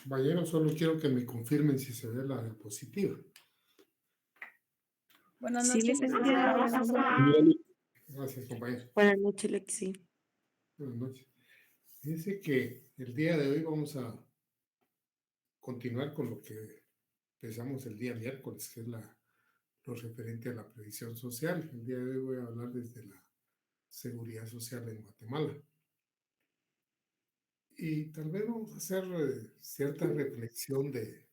Compañero, solo quiero que me confirmen si se ve la diapositiva. Buenas Sí, noches. licenciada. Gracias, compañero. Buenas noches, Lexi. Buenas noches. Dice que el día de hoy vamos a continuar con lo que empezamos el día miércoles, que es lo referente a la previsión social. El día de hoy voy a hablar desde la seguridad social en Guatemala. Y tal vez vamos a hacer cierta reflexión de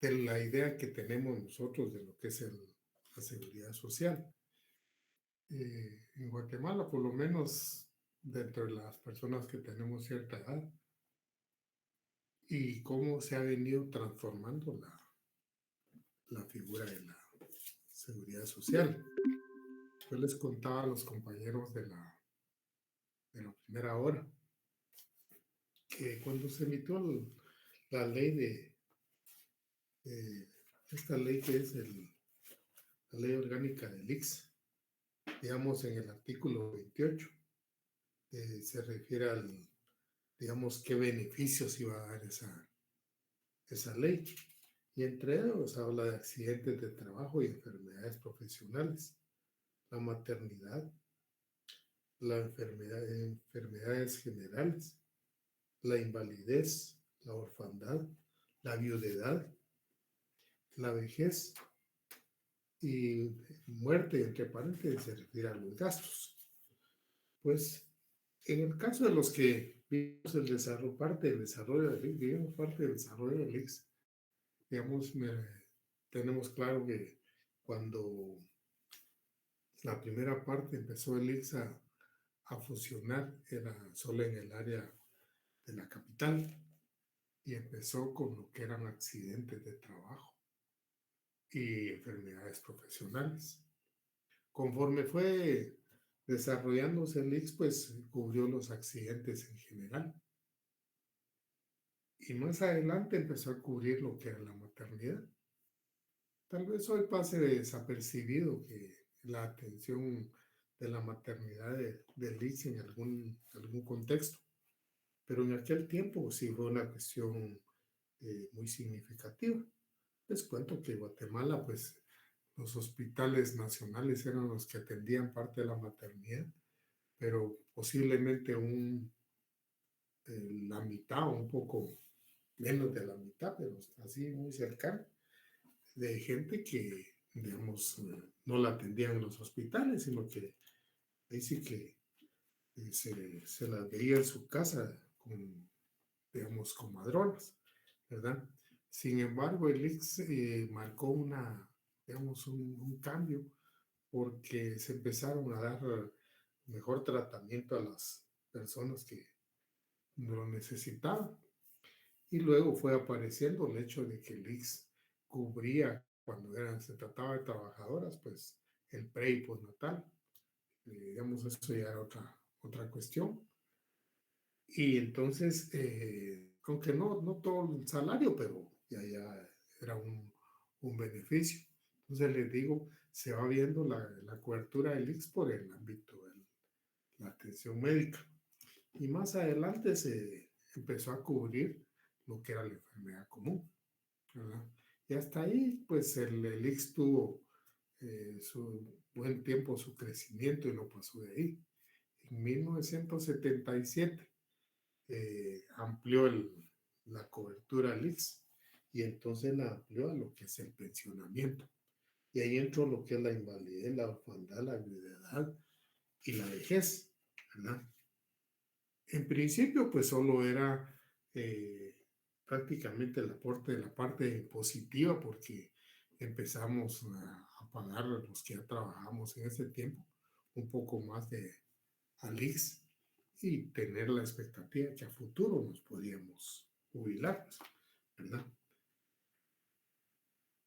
la idea que tenemos nosotros de lo que es la seguridad social. En Guatemala, por lo menos dentro de las personas que tenemos cierta edad, y cómo se ha venido transformando la figura de la seguridad social. Yo les contaba a los compañeros de la primera hora que cuando se emitió la ley esta ley que es la ley orgánica del ICS, digamos en el artículo 28, se refiere digamos, qué beneficios iba a dar esa ley. Y entre ellos habla de accidentes de trabajo y enfermedades profesionales, la maternidad, enfermedades generales, la invalidez, la orfandad, la viudedad, la vejez y muerte, entre paréntesis, se refiere a los gastos. Pues en el caso de los que vimos el desarrollo, parte del desarrollo del ICS, digamos, tenemos claro que cuando la primera parte empezó el ICS a fusionar, era solo en el área de la capital, y empezó con lo que eran accidentes de trabajo y enfermedades profesionales. Conforme fue desarrollándose el ICS, pues cubrió los accidentes en general. Y más adelante empezó a cubrir lo que era la maternidad. Tal vez hoy pase desapercibido que la atención de la maternidad del ICS en algún contexto, pero en aquel tiempo sí fue una cuestión muy significativa. Les cuento que Guatemala, pues los hospitales nacionales eran los que atendían parte de la maternidad, pero posiblemente la mitad o un poco menos de la mitad, pero así muy cercano, de gente que, digamos, no la atendían en los hospitales, sino que ahí sí que se las veía en su casa con, digamos, comadronas, ¿verdad? Sin embargo, el ICS marcó digamos, un cambio porque se empezaron a dar mejor tratamiento a las personas que no lo necesitaban. Y luego fue apareciendo el hecho de que el ICS cubría, cuando se trataba de trabajadoras, pues el pre y postnatal. Digamos, eso ya era otra cuestión. Y entonces, aunque no todo el salario, pero ya era un beneficio. Entonces les digo, se va viendo la cobertura del ICS por el ámbito de la atención médica. Y más adelante se empezó a cubrir lo que era la enfermedad común, ¿verdad? Y hasta ahí, pues el ICS tuvo su buen tiempo, su crecimiento y no pasó de ahí. En 1977 amplió la cobertura al ICS y entonces la amplió a lo que es el pensionamiento. Y ahí entró lo que es la invalidez, la orfandad, la viudedad y la vejez, ¿verdad? En principio, pues solo era prácticamente el aporte de la parte impositiva, porque empezamos a pagar los que ya trabajamos en ese tiempo un poco más de ALIX y tener la expectativa que a futuro nos podíamos jubilar, ¿verdad?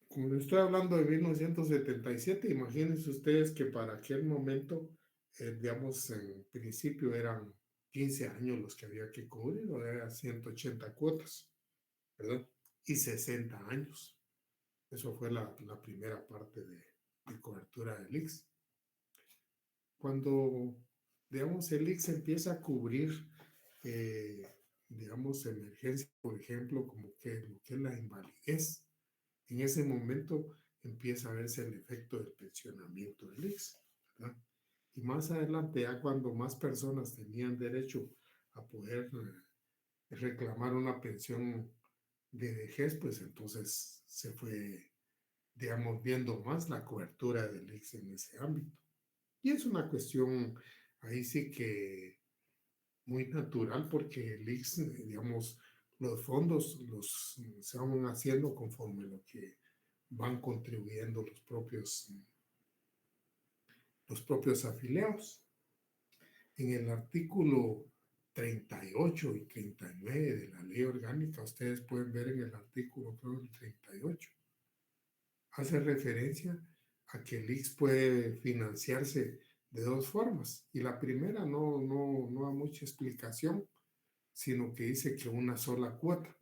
Como estoy hablando de 1977, imagínense ustedes que para aquel momento, digamos, en principio eran 15 años los que había que cubrir, o era 180 cuotas, ¿verdad? Y 60 años. Eso fue la primera parte de cobertura del ICS. Cuando, digamos, el ICS empieza a cubrir digamos, emergencia, por ejemplo, como que lo que es la invalidez, en ese momento empieza a verse el efecto del pensionamiento del IX, ¿verdad? Y más adelante, ya cuando más personas tenían derecho a poder reclamar una pensión de vejez, pues entonces se fue, digamos, viendo más la cobertura del IX en ese ámbito. Y es una cuestión ahí sí que muy natural porque el IX, digamos, los fondos se van haciendo conforme lo que van contribuyendo los propios afiliados. En el artículo 38 y 39 de la ley orgánica, ustedes pueden ver en el artículo, creo, el 38, hace referencia a que el IX puede financiarse de dos formas. Y la primera no da mucha explicación, sino que dice que una sola cuota.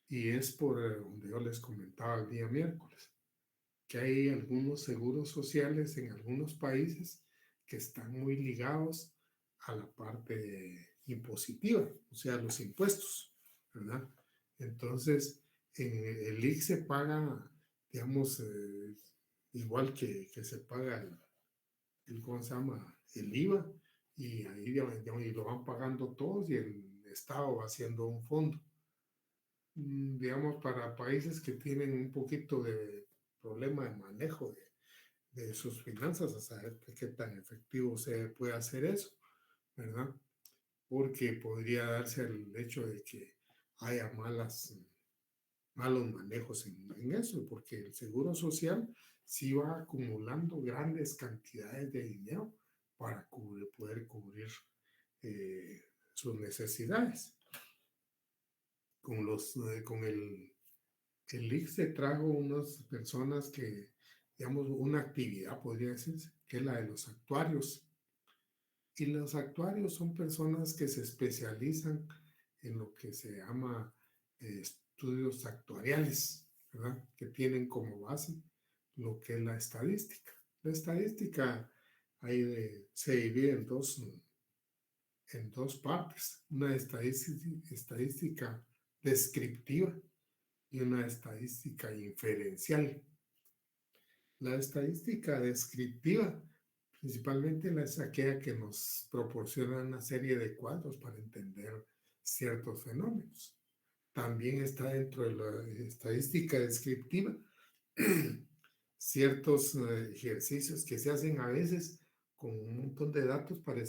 Y es por donde yo les comentaba el día miércoles, que hay algunos seguros sociales en algunos países que están muy ligados a la parte impositiva, o sea, los impuestos, ¿verdad? Entonces, en el IC se paga, digamos, igual que se paga ¿cómo se llama? El IVA, y ahí y lo van pagando todos y el Estado va haciendo un fondo. Digamos, para países que tienen un poquito de problema de manejo de sus finanzas, a saber qué tan efectivo se puede hacer eso, ¿verdad? Porque podría darse el hecho de que haya malos manejos en eso, porque el seguro social sí va acumulando grandes cantidades de dinero para poder cubrir sus necesidades. Con el ICS se trajo unas personas que, digamos, una actividad, podría decirse, que es la de los actuarios. Y los actuarios son personas que se especializan en lo que se llama estudios actuariales, ¿verdad? Que tienen como base lo que es la estadística. La estadística se divide en dos partes, una estadística descriptiva y una estadística inferencial. La estadística descriptiva principalmente es aquella que nos proporciona una serie de cuadros para entender ciertos fenómenos. También está dentro de la estadística descriptiva ciertos ejercicios que se hacen a veces con un montón de datos para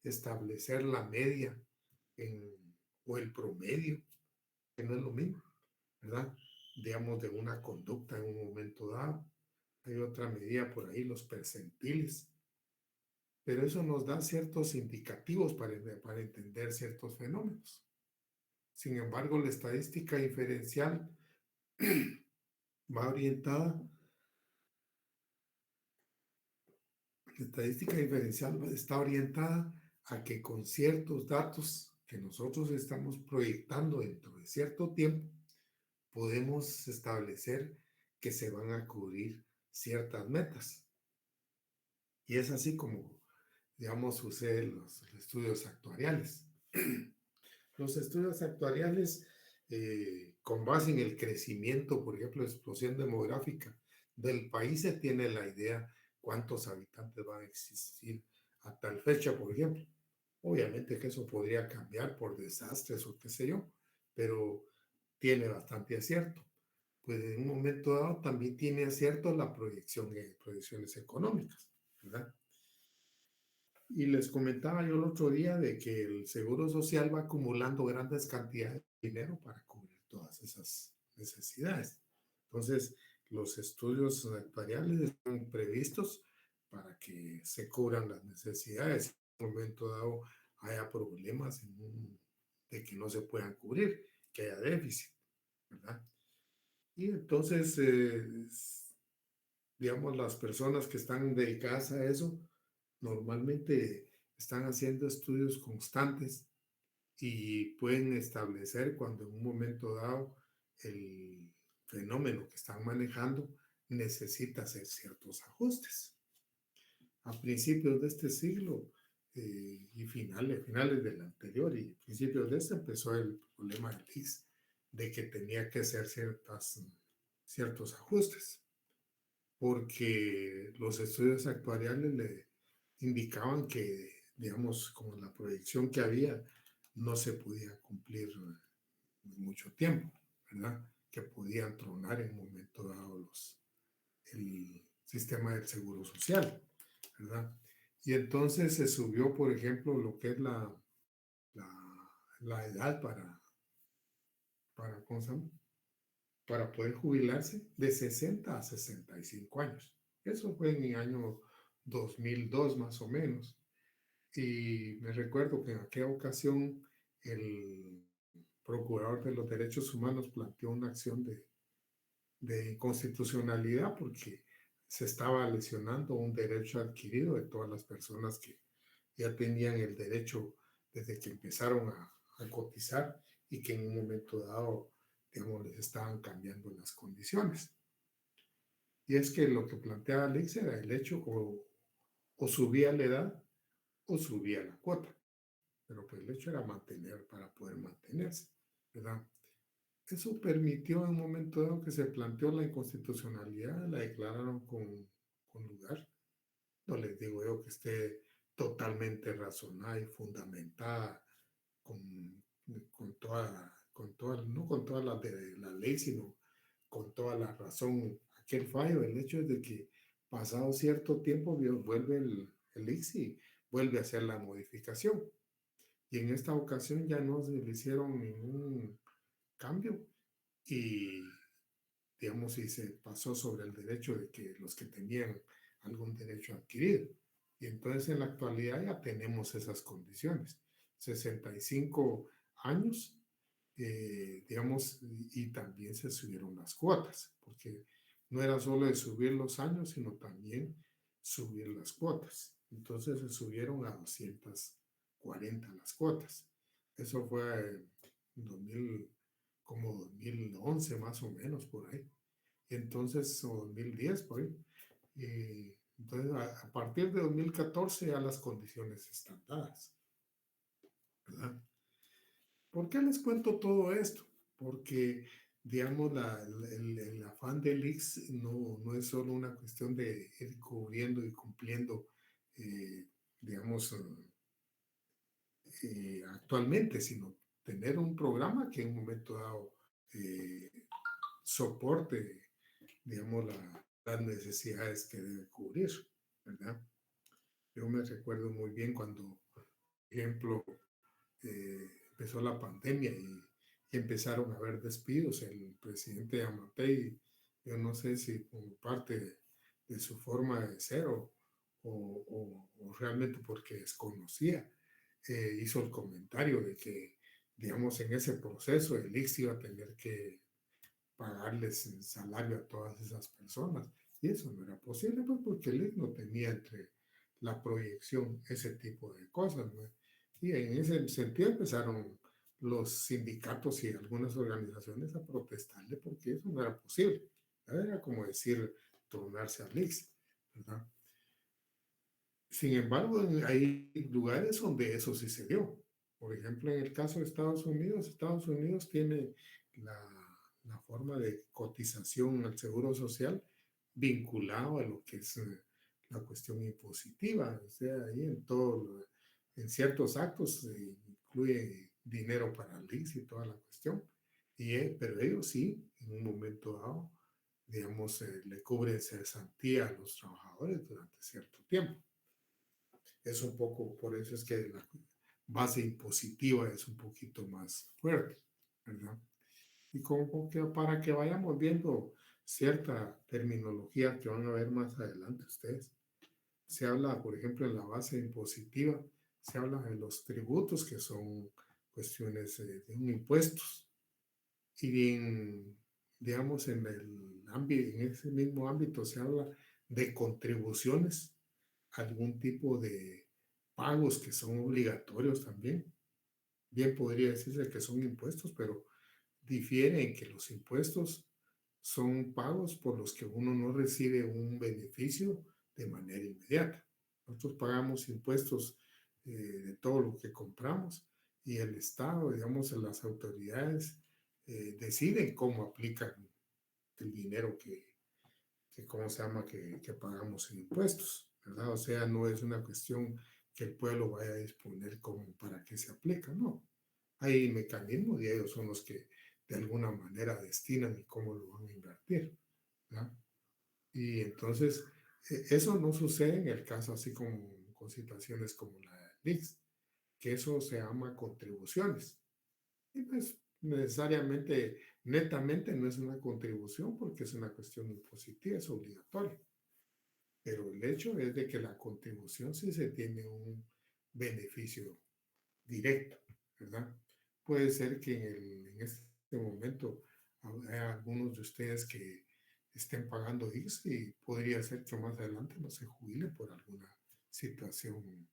establecer la media o el promedio, que no es lo mismo, ¿verdad? Digamos, de una conducta en un momento dado. Hay otra medida por ahí, los percentiles, pero eso nos da ciertos indicativos para entender ciertos fenómenos. Sin embargo, la estadística inferencial va orientada, la estadística diferencial está orientada a que con ciertos datos que nosotros estamos proyectando dentro de cierto tiempo, podemos establecer que se van a cubrir ciertas metas. Y es así como, digamos, suceden los estudios actuariales. Los estudios actuariales, con base en el crecimiento, por ejemplo, la explosión demográfica del país, se tiene la idea cuántos habitantes van a existir a tal fecha, por ejemplo. Obviamente que eso podría cambiar por desastres o qué sé yo, pero tiene bastante acierto. Pues en un momento dado también tiene acierto la proyección de proyecciones económicas, ¿verdad? Y les comentaba yo el otro día de que el Seguro Social va acumulando grandes cantidades de dinero para cubrir todas esas necesidades. Entonces, los estudios actuariales están previstos para que se cubran las necesidades. En un momento dado haya problemas de que no se puedan cubrir, que haya déficit, ¿verdad? Y entonces, digamos, las personas que están dedicadas a eso, normalmente están haciendo estudios constantes y pueden establecer cuando en un momento dado el fenómeno que están manejando necesita hacer ciertos ajustes. A principios de este siglo, y finales del anterior y principios de este empezó el problema del ICS, de que tenía que hacer ciertos ajustes, porque los estudios actuariales le indicaban que, digamos, como la proyección que había, no se podía cumplir mucho tiempo, ¿verdad? Que podían tronar en un momento dado el sistema del seguro social, ¿verdad? Y entonces se subió, por ejemplo, lo que es la edad ¿cómo se llama? Para poder jubilarse de 60 a 65 años. Eso fue en el año 2002 más o menos. Y me recuerdo que en aquella ocasión el procurador de los derechos humanos planteó una acción de inconstitucionalidad porque se estaba lesionando un derecho adquirido de todas las personas que ya tenían el derecho desde que empezaron a cotizar y que en un momento dado, digamos, les estaban cambiando las condiciones. Y es que lo que planteaba Alex era el hecho o subía la edad o subía la cuota. Pero pues el hecho era mantener para poder mantenerse, ¿verdad? Eso permitió en un momento dado que se planteó la inconstitucionalidad, la declararon con lugar. No les digo yo que esté totalmente razonada y fundamentada con, no con todas las de la ley, sino con toda la razón. Aquel fallo, el hecho es de que pasado cierto tiempo vuelve el ICSI y vuelve a hacer la modificación. Y en esta ocasión ya no se le hicieron ningún cambio y, digamos, y se pasó sobre el derecho de que los que tenían algún derecho adquirido. Y entonces en la actualidad ya tenemos esas condiciones. 65 años, digamos, y también se subieron las cuotas, porque no era solo de subir los años, sino también subir las cuotas. Entonces se subieron a 240 las cuotas. Eso fue en 2000, como 2011 más o menos por ahí. Entonces, o 2010 por ahí. Entonces, a partir de 2014 ya las condiciones están dadas, ¿verdad? ¿Por qué les cuento todo esto? Porque, digamos, el afán del ICS no es solo una cuestión de ir cubriendo y cumpliendo, digamos, actualmente, sino tener un programa que en un momento dado eh, soporte, digamos, las necesidades que debe cubrir, ¿verdad? Yo me recuerdo muy bien cuando, por ejemplo, empezó la pandemia y empezaron a haber despidos. El presidente Amatei, yo no sé si como parte de su forma de ser o realmente porque desconocía, hizo el comentario de que, digamos, en ese proceso el ICS iba a tener que pagarles el salario a todas esas personas. Y eso no era posible, pues, porque el ICS no tenía entre la proyección ese tipo de cosas, ¿no? Y en ese sentido empezaron los sindicatos y algunas organizaciones a protestarle porque eso no era posible. Era como decir tronarse al ICS, ¿verdad? Sin embargo, hay lugares donde eso sí se dio. Por ejemplo, en el caso de Estados Unidos tiene la forma de cotización al seguro social vinculado a lo que es la cuestión impositiva. O sea, ahí en ciertos actos se incluye dinero para el ICS y toda la cuestión. Pero ellos sí, en un momento dado, digamos, le cubren cesantía a los trabajadores durante cierto tiempo. Es un poco, por eso es que la base impositiva es un poquito más fuerte, ¿verdad? Y como que para que vayamos viendo cierta terminología que van a ver más adelante ustedes, se habla, por ejemplo, en la base impositiva, se habla de los tributos, que son cuestiones de impuestos, y digamos, en ese mismo ámbito se habla de contribuciones, algún tipo de pagos que son obligatorios también. Bien podría decirse que son impuestos, pero difiere en que los impuestos son pagos por los que uno no recibe un beneficio de manera inmediata. Nosotros pagamos impuestos de todo lo que compramos y el Estado, digamos, las autoridades deciden cómo aplican el dinero que ¿cómo se llama?, que pagamos en impuestos, ¿verdad? O sea, no es una cuestión que el pueblo vaya a disponer como para qué se aplica, no. Hay mecanismos y ellos son los que de alguna manera destinan y cómo lo van a invertir, ¿verdad? Y entonces, eso no sucede en el caso así como con situaciones como la de Nix, que eso se llama contribuciones. Y pues necesariamente, netamente no es una contribución porque es una cuestión impositiva, es obligatoria. Pero el hecho es de que la contribución sí se tiene un beneficio directo, ¿verdad? Puede ser que en este momento haya algunos de ustedes que estén pagando IX y podría ser que más adelante no se jubile por alguna situación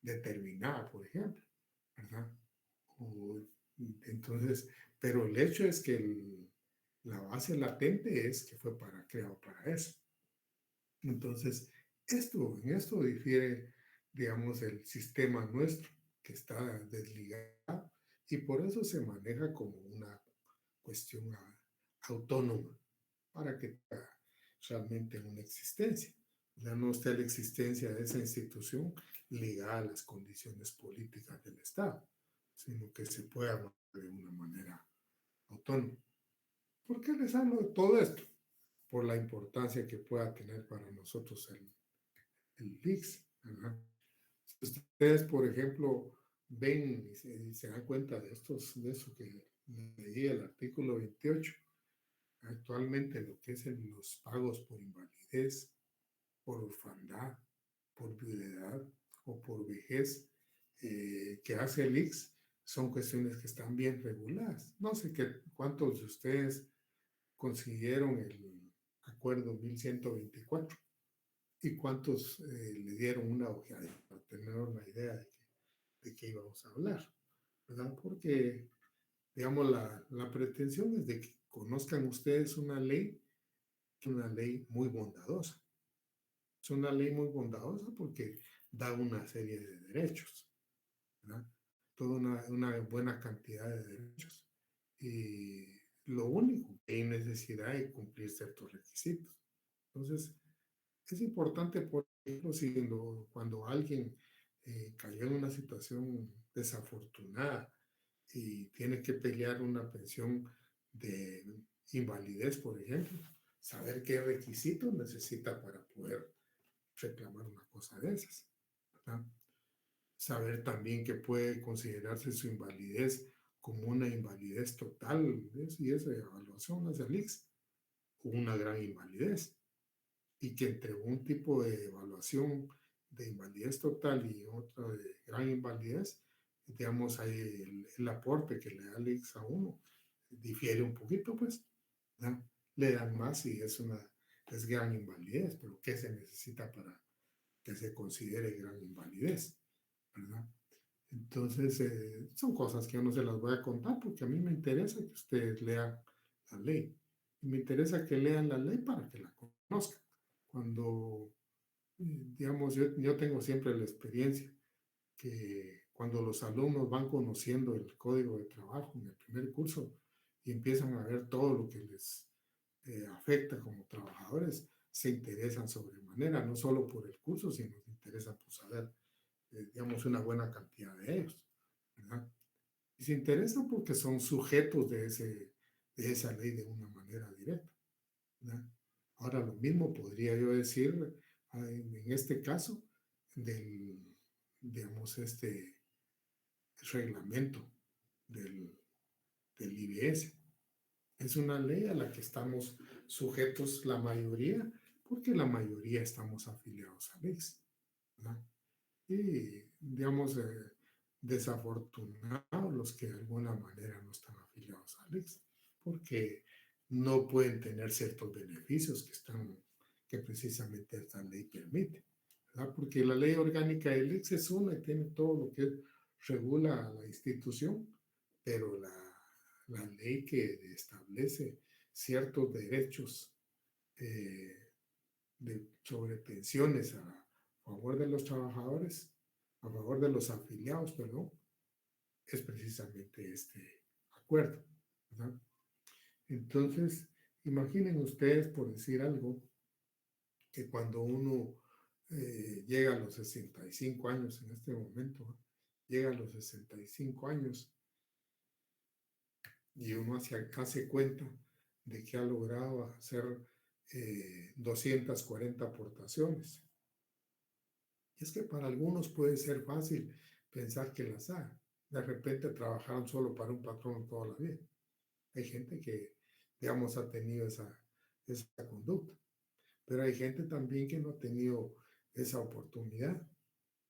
determinada, por ejemplo, ¿verdad? O, entonces, pero el hecho es que la base latente es que fue creado para eso. Entonces, en esto difiere, digamos, el sistema nuestro, que está desligado, y por eso se maneja como una cuestión autónoma, para que tenga realmente una existencia. Ya no está la existencia de esa institución ligada a las condiciones políticas del Estado, sino que se pueda manejar de una manera autónoma. ¿Por qué les hablo de todo esto? Por la importancia que pueda tener para nosotros el VIX, ¿verdad? Si ustedes, por ejemplo, ven y se dan cuenta de eso que leí el artículo 28, actualmente lo que es los pagos por invalidez, por orfandad, por viudedad o por vejez que hace el IX son cuestiones que están bien reguladas. No sé cuántos de ustedes consiguieron el acuerdo 1124 y cuántos le dieron una ojeada para tener una idea de qué íbamos a hablar, ¿verdad? Porque, digamos, la pretensión es de que conozcan ustedes una ley muy bondadosa. Es una ley muy bondadosa porque da una serie de derechos, ¿verdad? Toda una buena cantidad de derechos. Y lo único que hay necesidad de cumplir ciertos requisitos. Entonces, es importante, por ejemplo, cuando alguien cayó en una situación desafortunada y tiene que pelear una pensión de invalidez, por ejemplo, saber qué requisitos necesita para poder reclamar una cosa de esas, ¿verdad? Saber también que puede considerarse su invalidez como una invalidez total, ¿ves? Y esa evaluación es el IX, una gran invalidez, y que entre un tipo de evaluación de invalidez total y otro de gran invalidez, digamos, hay el aporte que le da el IX a uno difiere un poquito, pues, ¿verdad? Le dan más y es gran invalidez, pero ¿qué se necesita para que se considere gran invalidez, ¿verdad? Entonces, son cosas que yo no se las voy a contar porque a mí me interesa que ustedes lean la ley. Y me interesa que lean la ley para que la conozcan. Cuando, digamos, yo tengo siempre la experiencia que cuando los alumnos van conociendo el código de trabajo en el primer curso y empiezan a ver todo lo que les afecta como trabajadores, se interesan sobremanera, no solo por el curso, sino se interesan por saber, digamos, una buena cantidad de ellos, ¿verdad? Y se interesan porque son sujetos de esa ley de una manera directa, ¿verdad? Ahora, lo mismo podría yo decir en este caso del, digamos, este reglamento del IBS. Es una ley a la que estamos sujetos la mayoría, porque la mayoría estamos afiliados al IX, ¿verdad? Y, digamos, desafortunados los que de alguna manera no están afiliados al IX, porque no pueden tener ciertos beneficios que precisamente esta ley permite, ¿verdad? Porque la ley orgánica del IX es una y tiene todo lo que regula a la institución, pero la ley que establece ciertos derechos sobre pensiones a favor de los trabajadores a favor de los afiliados, perdón, es precisamente este acuerdo, ¿verdad? Entonces, imaginen ustedes, por decir algo, que cuando uno llega a los 65 años en este momento, ¿no? Llega a los 65 años y uno hace cuenta de que ha logrado hacer 240 aportaciones. Y es que para algunos puede ser fácil pensar que las ha. De repente trabajaron solo para un patrón toda la vida. Hay gente que, digamos, ha tenido esa conducta. Pero hay gente también que no ha tenido esa oportunidad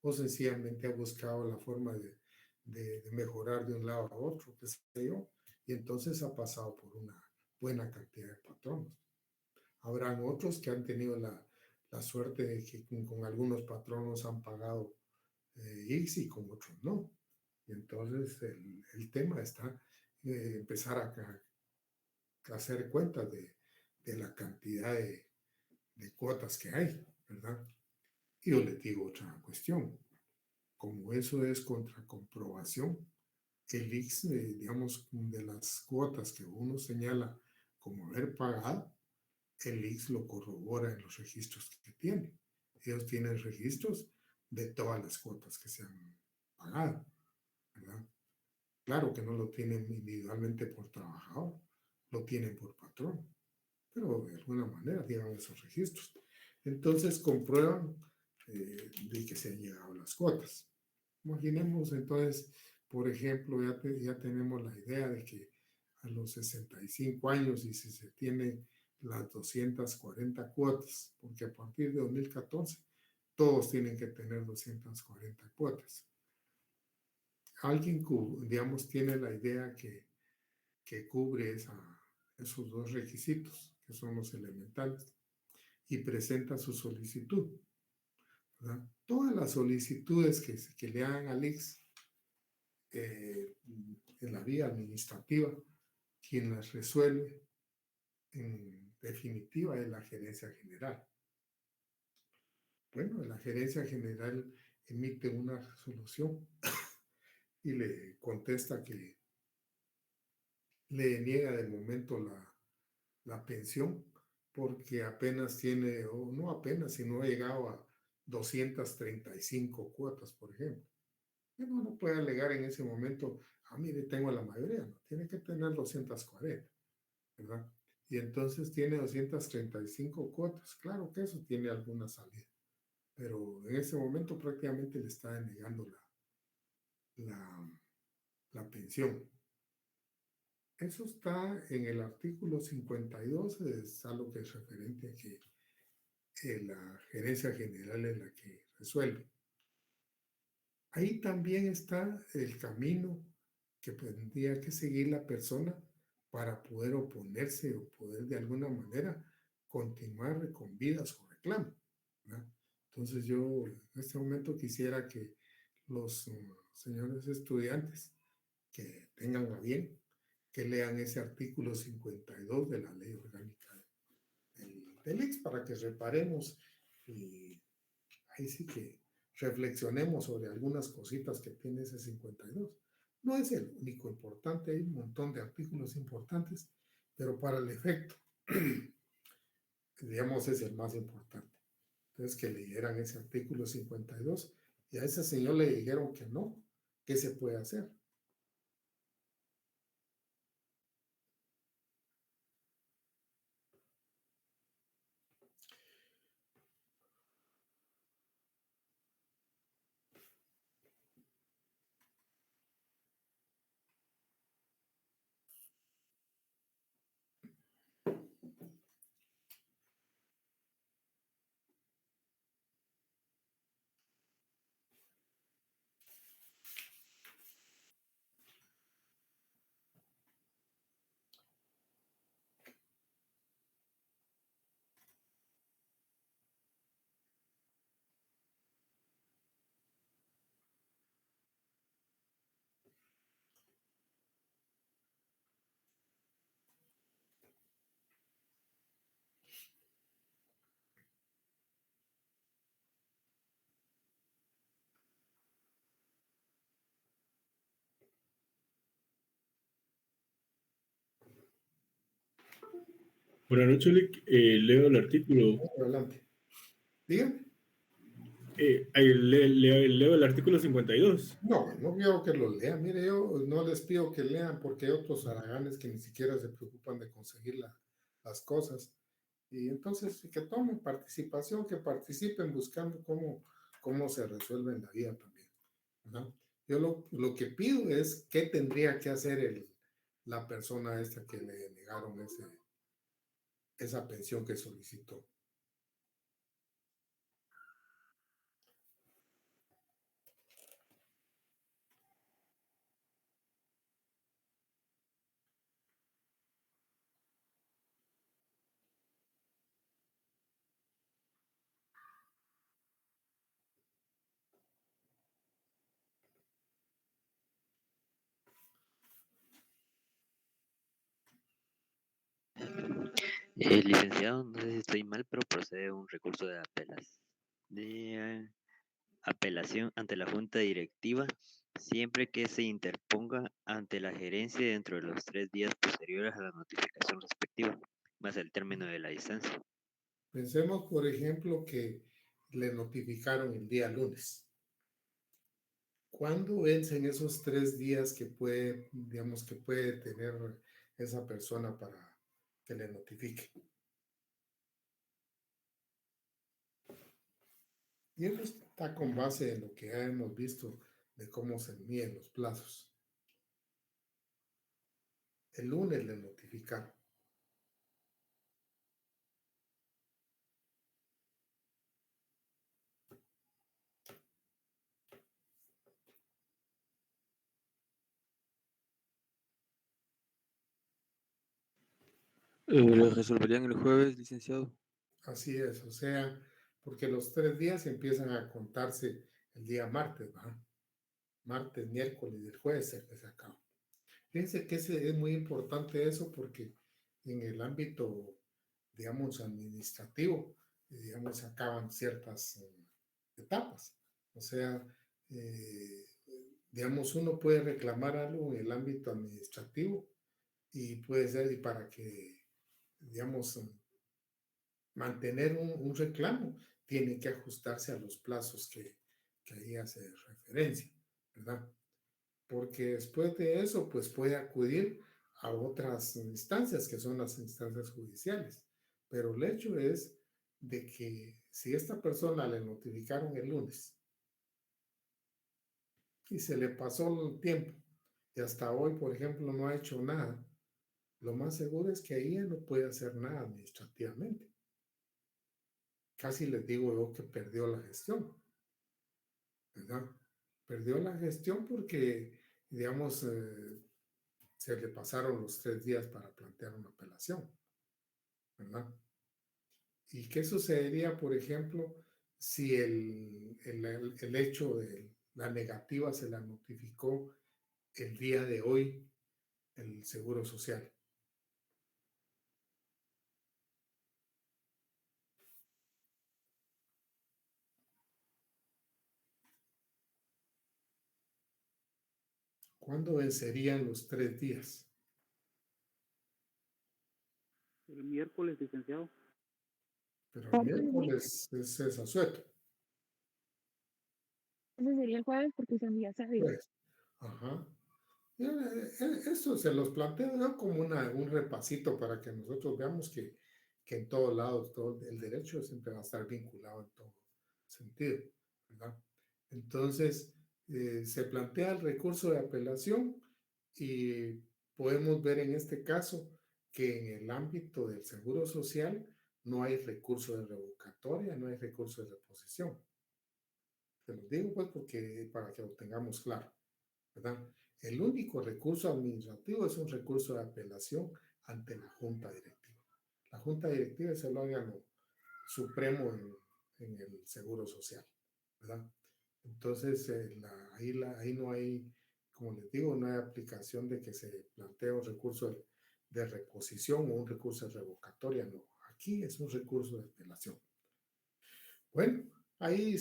o sencillamente ha buscado la forma de mejorar de un lado a otro, qué sé yo, y entonces ha pasado por una buena cantidad de patronos. Habrán otros que han tenido la suerte de que con algunos patronos han pagado ICSI y con otros no. Y entonces el tema está empezar a hacer cuentas de la cantidad de cuotas que hay, ¿verdad? Y yo les digo otra cuestión. Como eso es contra comprobación, el IX, digamos, de las cuotas que uno señala como haber pagado, el IX lo corrobora en los registros que tiene. Ellos tienen registros de todas las cuotas que se han pagado, ¿verdad? Claro que no lo tienen individualmente por trabajador, lo tienen por patrón, pero de alguna manera llevan esos registros. Entonces comprueban de que se han llegado las cuotas. Imaginemos entonces, por ejemplo, ya tenemos la idea de que a los 65 años y si se tiene las 240 cuotas, porque a partir de 2014 todos tienen que tener 240 cuotas. Alguien, digamos, tiene la idea que cubre esos dos requisitos, que son los elementales, y presenta su solicitud, ¿verdad? Todas las solicitudes que le hagan al IX en la vía administrativa, quien las resuelve en definitiva es la gerencia general. Bueno, la gerencia general emite una resolución y le contesta que le niega de momento la pensión porque apenas tiene, o no apenas, sino ha llegado a 235 cuotas, por ejemplo. Bueno, no puede alegar en ese momento, mire, tengo la mayoría, no, tiene que tener 240, ¿verdad? Y entonces tiene 235 cuotas. Claro que eso tiene alguna salida, pero en ese momento prácticamente le está denegando la pensión. Eso está en el artículo 52, es algo que es referente a que la gerencia general es la que resuelve. Ahí también está el camino que tendría que seguir la persona para poder oponerse o poder de alguna manera continuar con vida su reclamo, ¿verdad? Entonces yo en este momento quisiera que los señores estudiantes que tengan a bien que lean ese artículo 52 de la Ley Orgánica del IX para que reparemos y ahí sí que reflexionemos sobre algunas cositas que tiene ese 52. No es el único importante, hay un montón de artículos importantes, pero para el efecto, digamos, es el más importante. Entonces, que leyeran ese artículo 52 y a ese señor le dijeron que no, ¿qué se puede hacer? Buenas noches, Lick. Leo el artículo. Adelante. Dígame. Leo el artículo 52. No, no quiero que lo lean. Mire, yo no les pido que lean porque hay otros haraganes que ni siquiera se preocupan de conseguir las cosas. Y entonces que tomen participación, que participen buscando cómo se resuelve en la vida también, ¿verdad? Yo lo que pido es qué tendría que hacer la persona esta que le negaron esa pensión que solicitó. Licenciado, no sé si estoy mal, pero procede un recurso de apelación ante la Junta Directiva, siempre que se interponga ante la gerencia dentro de los 3 días posteriores a la notificación respectiva, más el término de la distancia. Pensemos, por ejemplo, que le notificaron el día lunes. ¿Cuándo vencen esos 3 días que puede, digamos, que puede tener esa persona para que le notifique? Y eso está con base en lo que ya hemos visto de cómo se miden los plazos. El lunes le notificaron. Lo resolverían el jueves, licenciado. Así es, o sea, porque los 3 días empiezan a contarse el día martes, ¿verdad? Martes, miércoles y el jueves se acaba. Fíjense que es muy importante eso porque en el ámbito, digamos, administrativo, digamos, se acaban ciertas etapas. O sea, eh, digamos, uno puede reclamar algo en el ámbito administrativo y puede ser y para que, digamos, mantener un reclamo, tiene que ajustarse a los plazos que ahí hace referencia, ¿verdad? Porque después de eso, pues puede acudir a otras instancias, que son las instancias judiciales. Pero el hecho es de que si esta persona le notificaron el lunes y se le pasó el tiempo y hasta hoy, por ejemplo, no ha hecho nada, lo más seguro es que ahí ya no puede hacer nada administrativamente. Casi les digo yo que perdió la gestión, ¿verdad? Perdió la gestión porque, digamos, se le pasaron los 3 días para plantear una apelación, ¿verdad? ¿Y qué sucedería, por ejemplo, si el hecho de la negativa se la notificó el día de hoy el Seguro Social? ¿Cuándo vencerían los 3 días? El miércoles, licenciado. Pero el miércoles es asueto. Ese sería el jueves porque son días hábiles. Pues, ajá. Esto se los planteo yo como un repasito para que nosotros veamos que en todos lados todo el derecho siempre va a estar vinculado en todo sentido, ¿verdad? Entonces, se plantea el recurso de apelación y podemos ver en este caso que en el ámbito del Seguro Social no hay recurso de revocatoria, no hay recurso de reposición. Se los digo pues porque para que lo tengamos claro, ¿verdad? El único recurso administrativo es un recurso de apelación ante la Junta Directiva. La Junta Directiva es el órgano supremo en el Seguro Social, ¿verdad? Entonces, ahí no hay, como les digo, no hay aplicación de que se plantee un recurso de reposición o un recurso de revocatoria, no. Aquí es un recurso de apelación. Bueno, ahí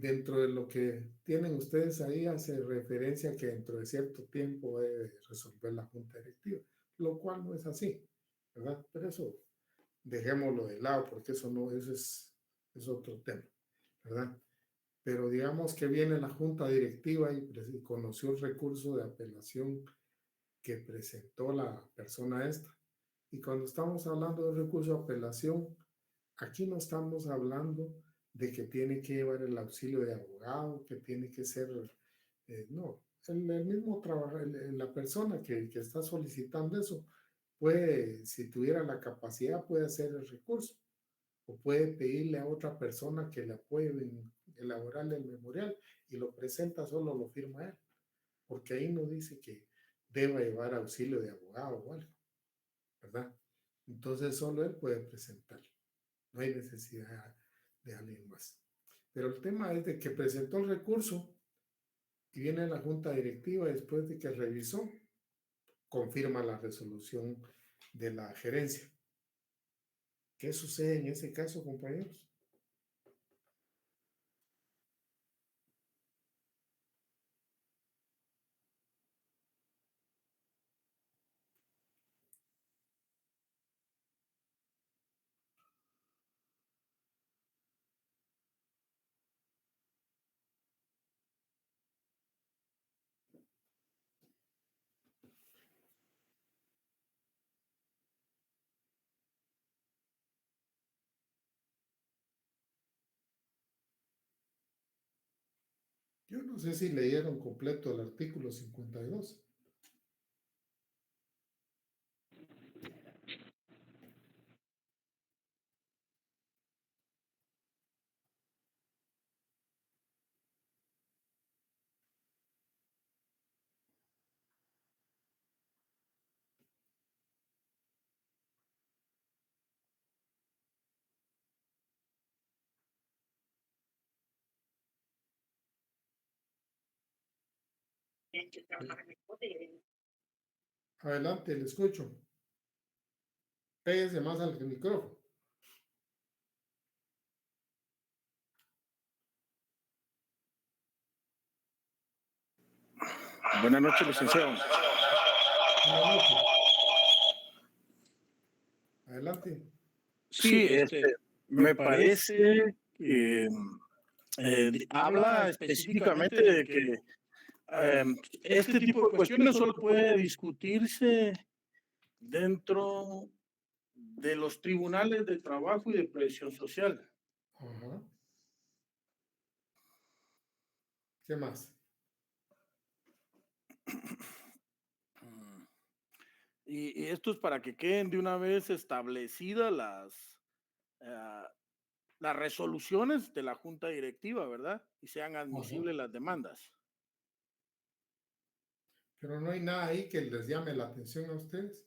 dentro de lo que tienen ustedes ahí hace referencia que dentro de cierto tiempo debe resolver la Junta Directiva, lo cual no es así, ¿verdad? Pero eso dejémoslo de lado porque eso no, eso es otro tema, ¿verdad? Pero digamos que viene la junta directiva y conoció el recurso de apelación que presentó la persona esta. Y cuando estamos hablando de recurso de apelación, aquí no estamos hablando de que tiene que llevar el auxilio de abogado, que tiene que ser, no, el mismo trabajo, la persona que está solicitando eso puede, si tuviera la capacidad, puede hacer el recurso o puede pedirle a otra persona que le apoye en elaborar el memorial y lo presenta, solo lo firma él, porque ahí no dice que deba llevar auxilio de abogado o algo, ¿verdad? Entonces solo él puede presentarlo, no hay necesidad de alguien más. Pero el tema es de que presentó el recurso y viene la junta directiva después de que revisó, confirma la resolución de la gerencia. ¿Qué sucede en ese caso, compañeros? Yo no sé si leyeron completo el artículo 52. Adelante, le escucho. Pégase más al micrófono. Buenas noches, licenciado. Buenas noches. Adelante. Sí, me parece que habla específicamente de que este tipo de cuestiones solo puede discutirse dentro de los tribunales de trabajo y de previsión social. Ajá. ¿Qué más? Y esto es para que queden de una vez establecidas las resoluciones de la junta directiva, ¿verdad? Y sean admisibles las demandas. Pero no hay nada ahí que les llame la atención a ustedes.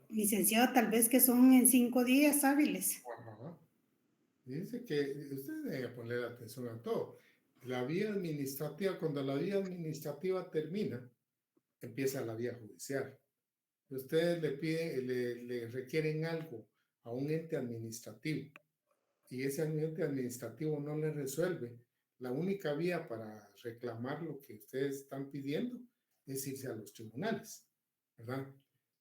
Licenciado, tal vez que son en 5 días hábiles. Ajá. Dice que ustedes deben poner atención a todo. La vía administrativa, cuando la vía administrativa termina, empieza la vía judicial. Ustedes le piden, le requieren algo a un ente administrativo y ese ente administrativo no le resuelve. La única vía para reclamar lo que ustedes están pidiendo es irse a los tribunales, ¿verdad?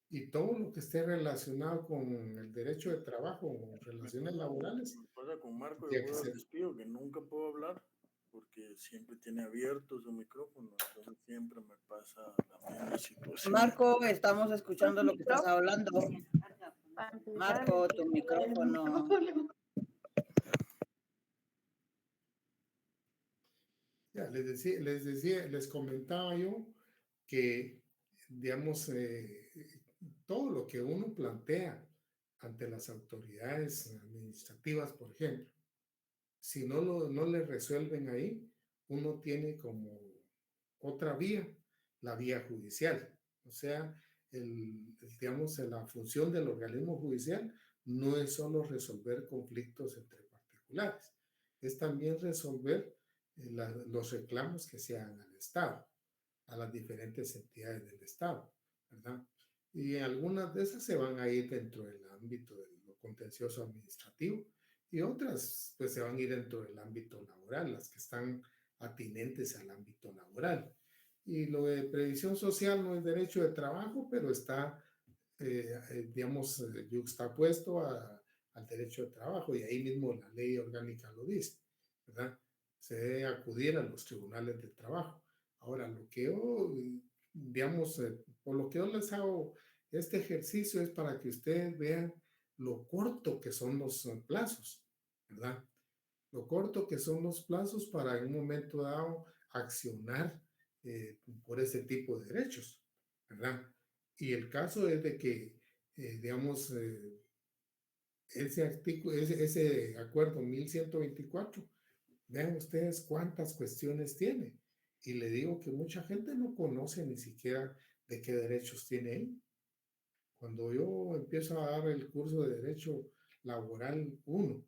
Y todo lo que esté relacionado con el derecho de trabajo o relaciones laborales. Me pasa con Marco, ya yo que se- les pido que nunca puedo hablar porque siempre tiene abierto su micrófono, entonces siempre me pasa la misma situación. Marco, estamos escuchando lo que estás hablando. Marco, tu micrófono. Ya, les comentaba yo que, digamos, todo lo que uno plantea ante las autoridades administrativas, por ejemplo, si no le resuelven ahí, uno tiene como otra vía, la vía judicial. O sea, digamos, la función del organismo judicial no es solo resolver conflictos entre particulares, es también resolver los reclamos que se hagan al Estado, a las diferentes entidades del Estado, ¿verdad? Y algunas de esas se van a ir dentro del ámbito de lo contencioso administrativo y otras pues se van a ir dentro del ámbito laboral, las que están atinentes al ámbito laboral. Y lo de previsión social no es derecho de trabajo, pero está, digamos, yuxtapuesto al derecho de trabajo, y ahí mismo la ley orgánica lo dice, ¿verdad? Se debe acudir a los tribunales de trabajo. Ahora, lo que yo, digamos, por lo que yo les hago este ejercicio es para que ustedes vean lo corto que son los plazos, ¿verdad? Lo corto que son los plazos para en un momento dado accionar por ese tipo de derechos, ¿verdad? Y el caso es de que, digamos, ese artículo, ese acuerdo 1124, vean ustedes cuántas cuestiones tiene. Y le digo que mucha gente no conoce ni siquiera de qué derechos tiene ahí. Cuando yo empiezo a dar el curso de Derecho Laboral 1,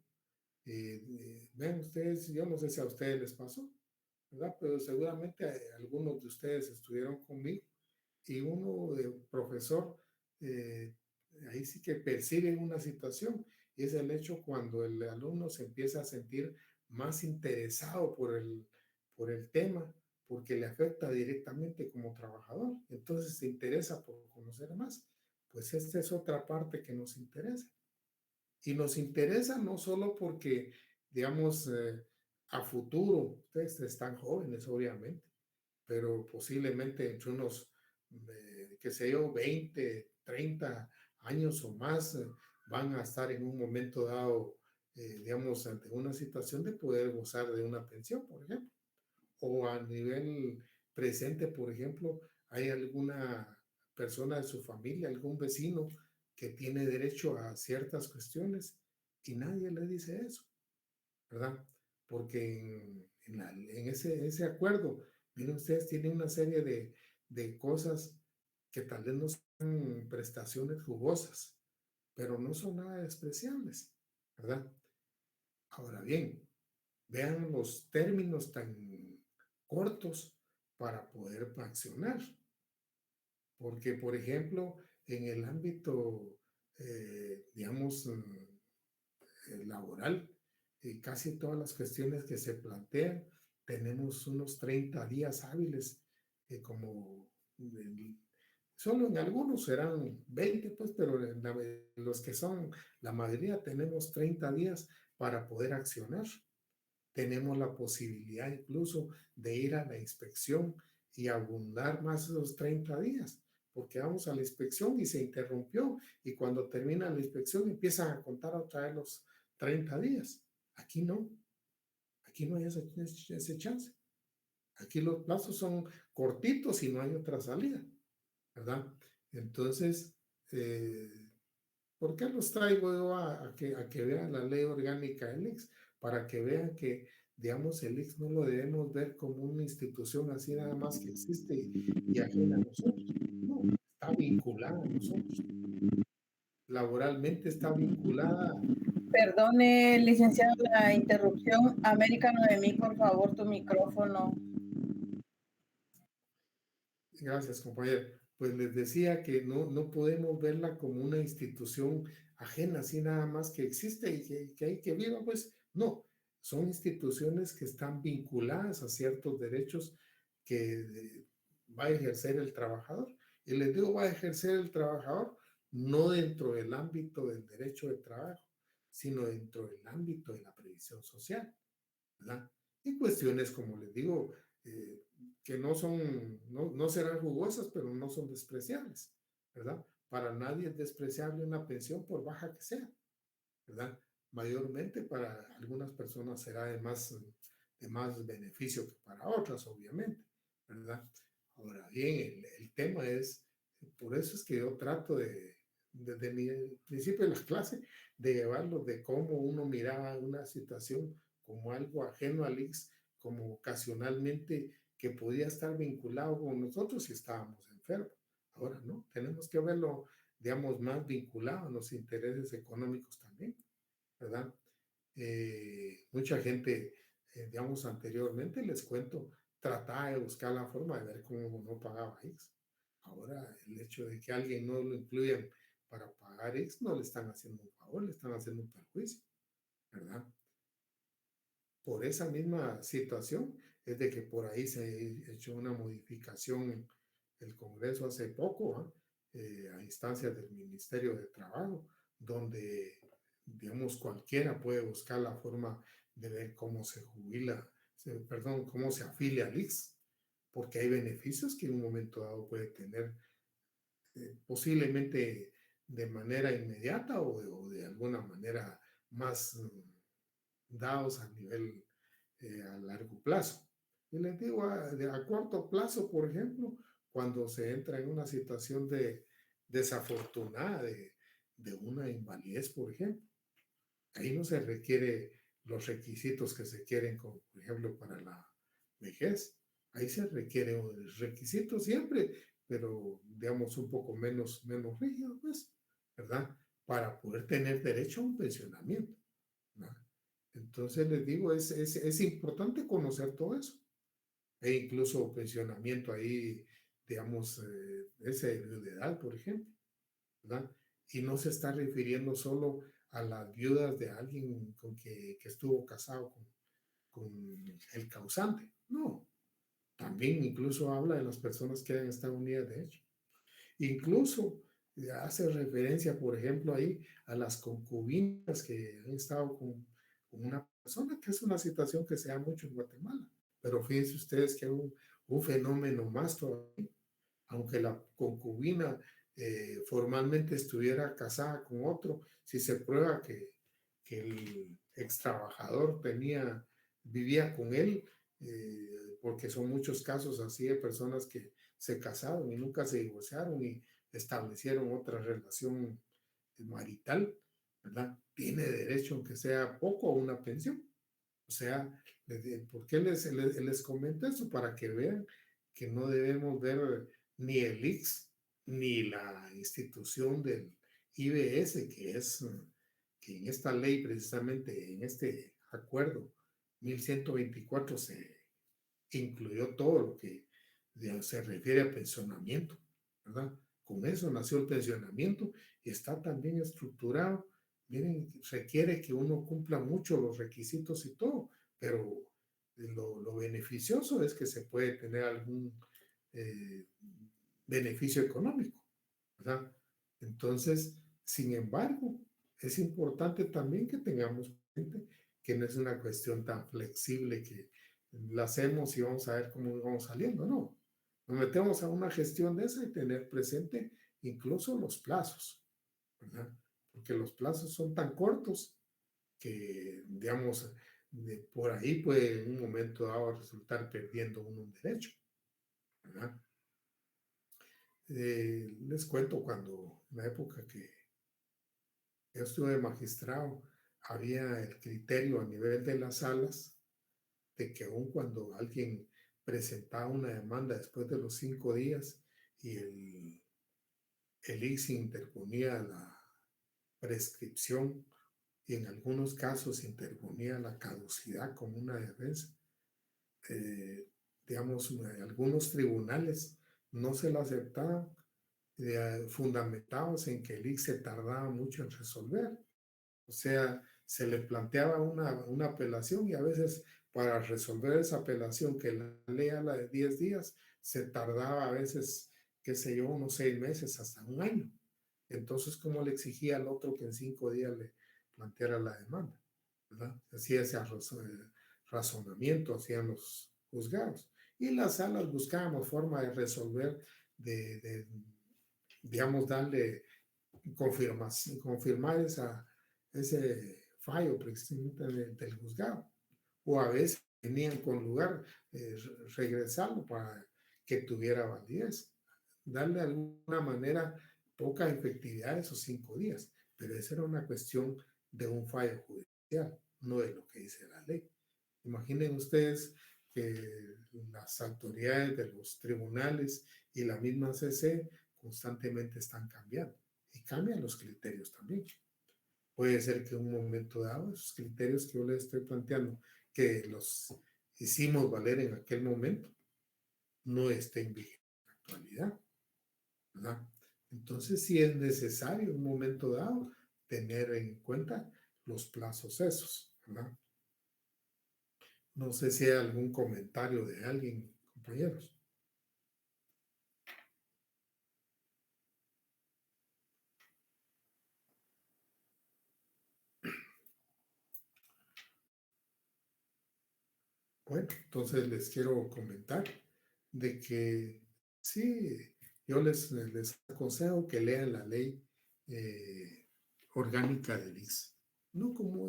vean ustedes, yo no sé si a ustedes les pasó, ¿verdad? Pero seguramente algunos de ustedes estuvieron conmigo, y uno de profesor, ahí sí que percibe una situación, y es el hecho cuando el alumno se empieza a sentir más interesado por el tema, porque le afecta directamente como trabajador. Entonces se interesa por conocer más. Pues esta es otra parte que nos interesa. Y nos interesa no solo porque, digamos, a futuro, ustedes están jóvenes, obviamente, pero posiblemente entre unos, qué sé yo, 20, 30 años o más, van a estar en un momento dado, digamos, ante una situación de poder gozar de una pensión, por ejemplo. O a nivel presente, por ejemplo, hay alguna persona de su familia, algún vecino que tiene derecho a ciertas cuestiones y nadie le dice eso, ¿verdad? Porque en ese acuerdo, miren ustedes, tienen una serie de cosas que tal vez no son prestaciones jugosas, pero no son nada despreciables, ¿verdad? Ahora bien, vean los términos tan cortos para poder accionar. Porque, por ejemplo, en el ámbito, digamos, laboral, casi todas las cuestiones que se plantean, tenemos unos 30 días hábiles, como solo en algunos serán 20, pues, pero en los que son la mayoría tenemos 30 días para poder accionar. Tenemos la posibilidad incluso de ir a la inspección y abundar más esos 30 días, porque vamos a la inspección y se interrumpió, y cuando termina la inspección empiezan a contar otra vez los 30 días. Aquí no hay ese chance. Aquí los plazos son cortitos y no hay otra salida, ¿verdad? Entonces, ¿por qué los traigo yo a que vean la ley orgánica del IX? Para que vean que, digamos, el IX no lo debemos ver como una institución así nada más que existe y ajena a nosotros. No, está vinculada a nosotros. Laboralmente está vinculada. Perdone, licenciado, la interrupción. América Noemí, por favor, tu micrófono. Gracias, compañero. Pues les decía que no podemos verla como una institución ajena, así nada más que existe y que hay que viva, pues no. Son instituciones que están vinculadas a ciertos derechos que va a ejercer el trabajador. Y les digo, va a ejercer el trabajador no dentro del ámbito del derecho de trabajo, sino dentro del ámbito de la previsión social, ¿verdad? Y cuestiones, como les digo, que no serán jugosas, pero no son despreciables, ¿verdad? Para nadie es despreciable una pensión por baja que sea, ¿verdad? Mayormente para algunas personas será de más beneficio que para otras, obviamente, ¿verdad? Ahora bien, el tema es, por eso es que yo trato desde mi principio de la clase, de llevarlo de cómo uno miraba una situación como algo ajeno al IX, como ocasionalmente que podía estar vinculado con nosotros si estábamos enfermos. Ahora no, tenemos que verlo, digamos, más vinculado a los intereses económicos también, ¿verdad? Mucha gente, digamos, anteriormente, les cuento, trataba de buscar la forma de ver cómo no pagaba X. Ahora, el hecho de que alguien no lo incluya para pagar X, no le están haciendo un favor, le están haciendo un perjuicio, ¿verdad? Por esa misma situación es de que por ahí se ha hecho una modificación el Congreso hace poco, a instancias del Ministerio de Trabajo, donde, digamos, cualquiera puede buscar la forma de ver cómo se jubila, perdón, cómo se afilia al IX, porque hay beneficios que en un momento dado puede tener, posiblemente de manera inmediata o de alguna manera más dados a nivel a largo plazo. Y les digo, a corto plazo, por ejemplo, cuando se entra en una situación de desafortunada, de una invalidez, por ejemplo, ahí no se requiere los requisitos que se quieren, como, por ejemplo, para la vejez. Ahí se requiere un requisito siempre, pero digamos un poco menos rígido, pues, ¿verdad? Para poder tener derecho a un pensionamiento, ¿verdad? Entonces les digo, es importante conocer todo eso. E incluso pensionamiento ahí, digamos, ese de edad, por ejemplo, ¿verdad? Y no se está refiriendo solo a las viudas de alguien con que estuvo casado con el causante. No, también incluso habla de las personas que han estado unidas de hecho. Incluso hace referencia, por ejemplo, ahí a las concubinas que han estado con una persona, que es una situación que se da mucho en Guatemala. Pero fíjense ustedes que hay un fenómeno más todavía. Aunque la concubina formalmente estuviera casada con otro, si se prueba que el ex trabajador vivía con él, porque son muchos casos así de personas que se casaron y nunca se divorciaron y establecieron otra relación marital, ¿verdad? Tiene derecho, aunque sea poco, a una pensión. O sea, ¿por qué les comento eso? Para que vean que no debemos ver ni el IX ni la institución del IBS, que en esta ley, precisamente en este acuerdo 1124, se incluyó todo lo que se refiere a pensionamiento, ¿verdad? Con eso nació el pensionamiento y está también estructurado. Miren, requiere que uno cumpla mucho los requisitos y todo, pero lo beneficioso es que se puede tener algún beneficio económico, ¿verdad? Entonces, sin embargo, es importante también que tengamos presente que no es una cuestión tan flexible que la hacemos y vamos a ver cómo vamos saliendo, no. Nos metemos a una gestión de esa y tener presente incluso los plazos, ¿verdad? Porque los plazos son tan cortos que, digamos, por ahí puede en un momento dado resultar perdiendo uno un derecho, ¿verdad? Les cuento cuando, en la época que yo estuve magistrado, había el criterio a nivel de las salas de que aun cuando alguien presentaba una demanda después de los 5 días y el ICSI interponía la prescripción y en algunos casos interponía la caducidad como una defensa, digamos, algunos tribunales no se lo aceptaban, fundamentados en que el ICSI se tardaba mucho en resolver. O sea, se le planteaba una apelación y a veces para resolver esa apelación, que la ley habla de 10 días, se tardaba a veces, qué sé yo, unos 6 meses hasta un año. Entonces, ¿cómo le exigía al otro que en 5 días le planteara la demanda? ¿Verdad? Hacía ese razonamiento, hacían los juzgados. Y las salas buscábamos forma de resolver, digamos, darle confirmar ese fallo precisamente del juzgado. O a veces venían con lugar, regresarlo para que tuviera validez. Darle de alguna manera poca efectividad a esos 5 días. Pero esa era una cuestión de un fallo judicial, no de lo que dice la ley. Imaginen ustedes que las autoridades de los tribunales y la misma CC constantemente están cambiando y cambian los criterios también. Puede ser que en un momento dado esos criterios que yo les estoy planteando, que los hicimos valer en aquel momento, no estén vigentes en la actualidad, ¿verdad? Entonces sí es necesario en un momento dado tener en cuenta los plazos esos, ¿verdad? No sé si hay algún comentario de alguien, compañeros. Bueno, entonces les quiero comentar de que sí, yo les aconsejo que lean la ley orgánica del ICS. No como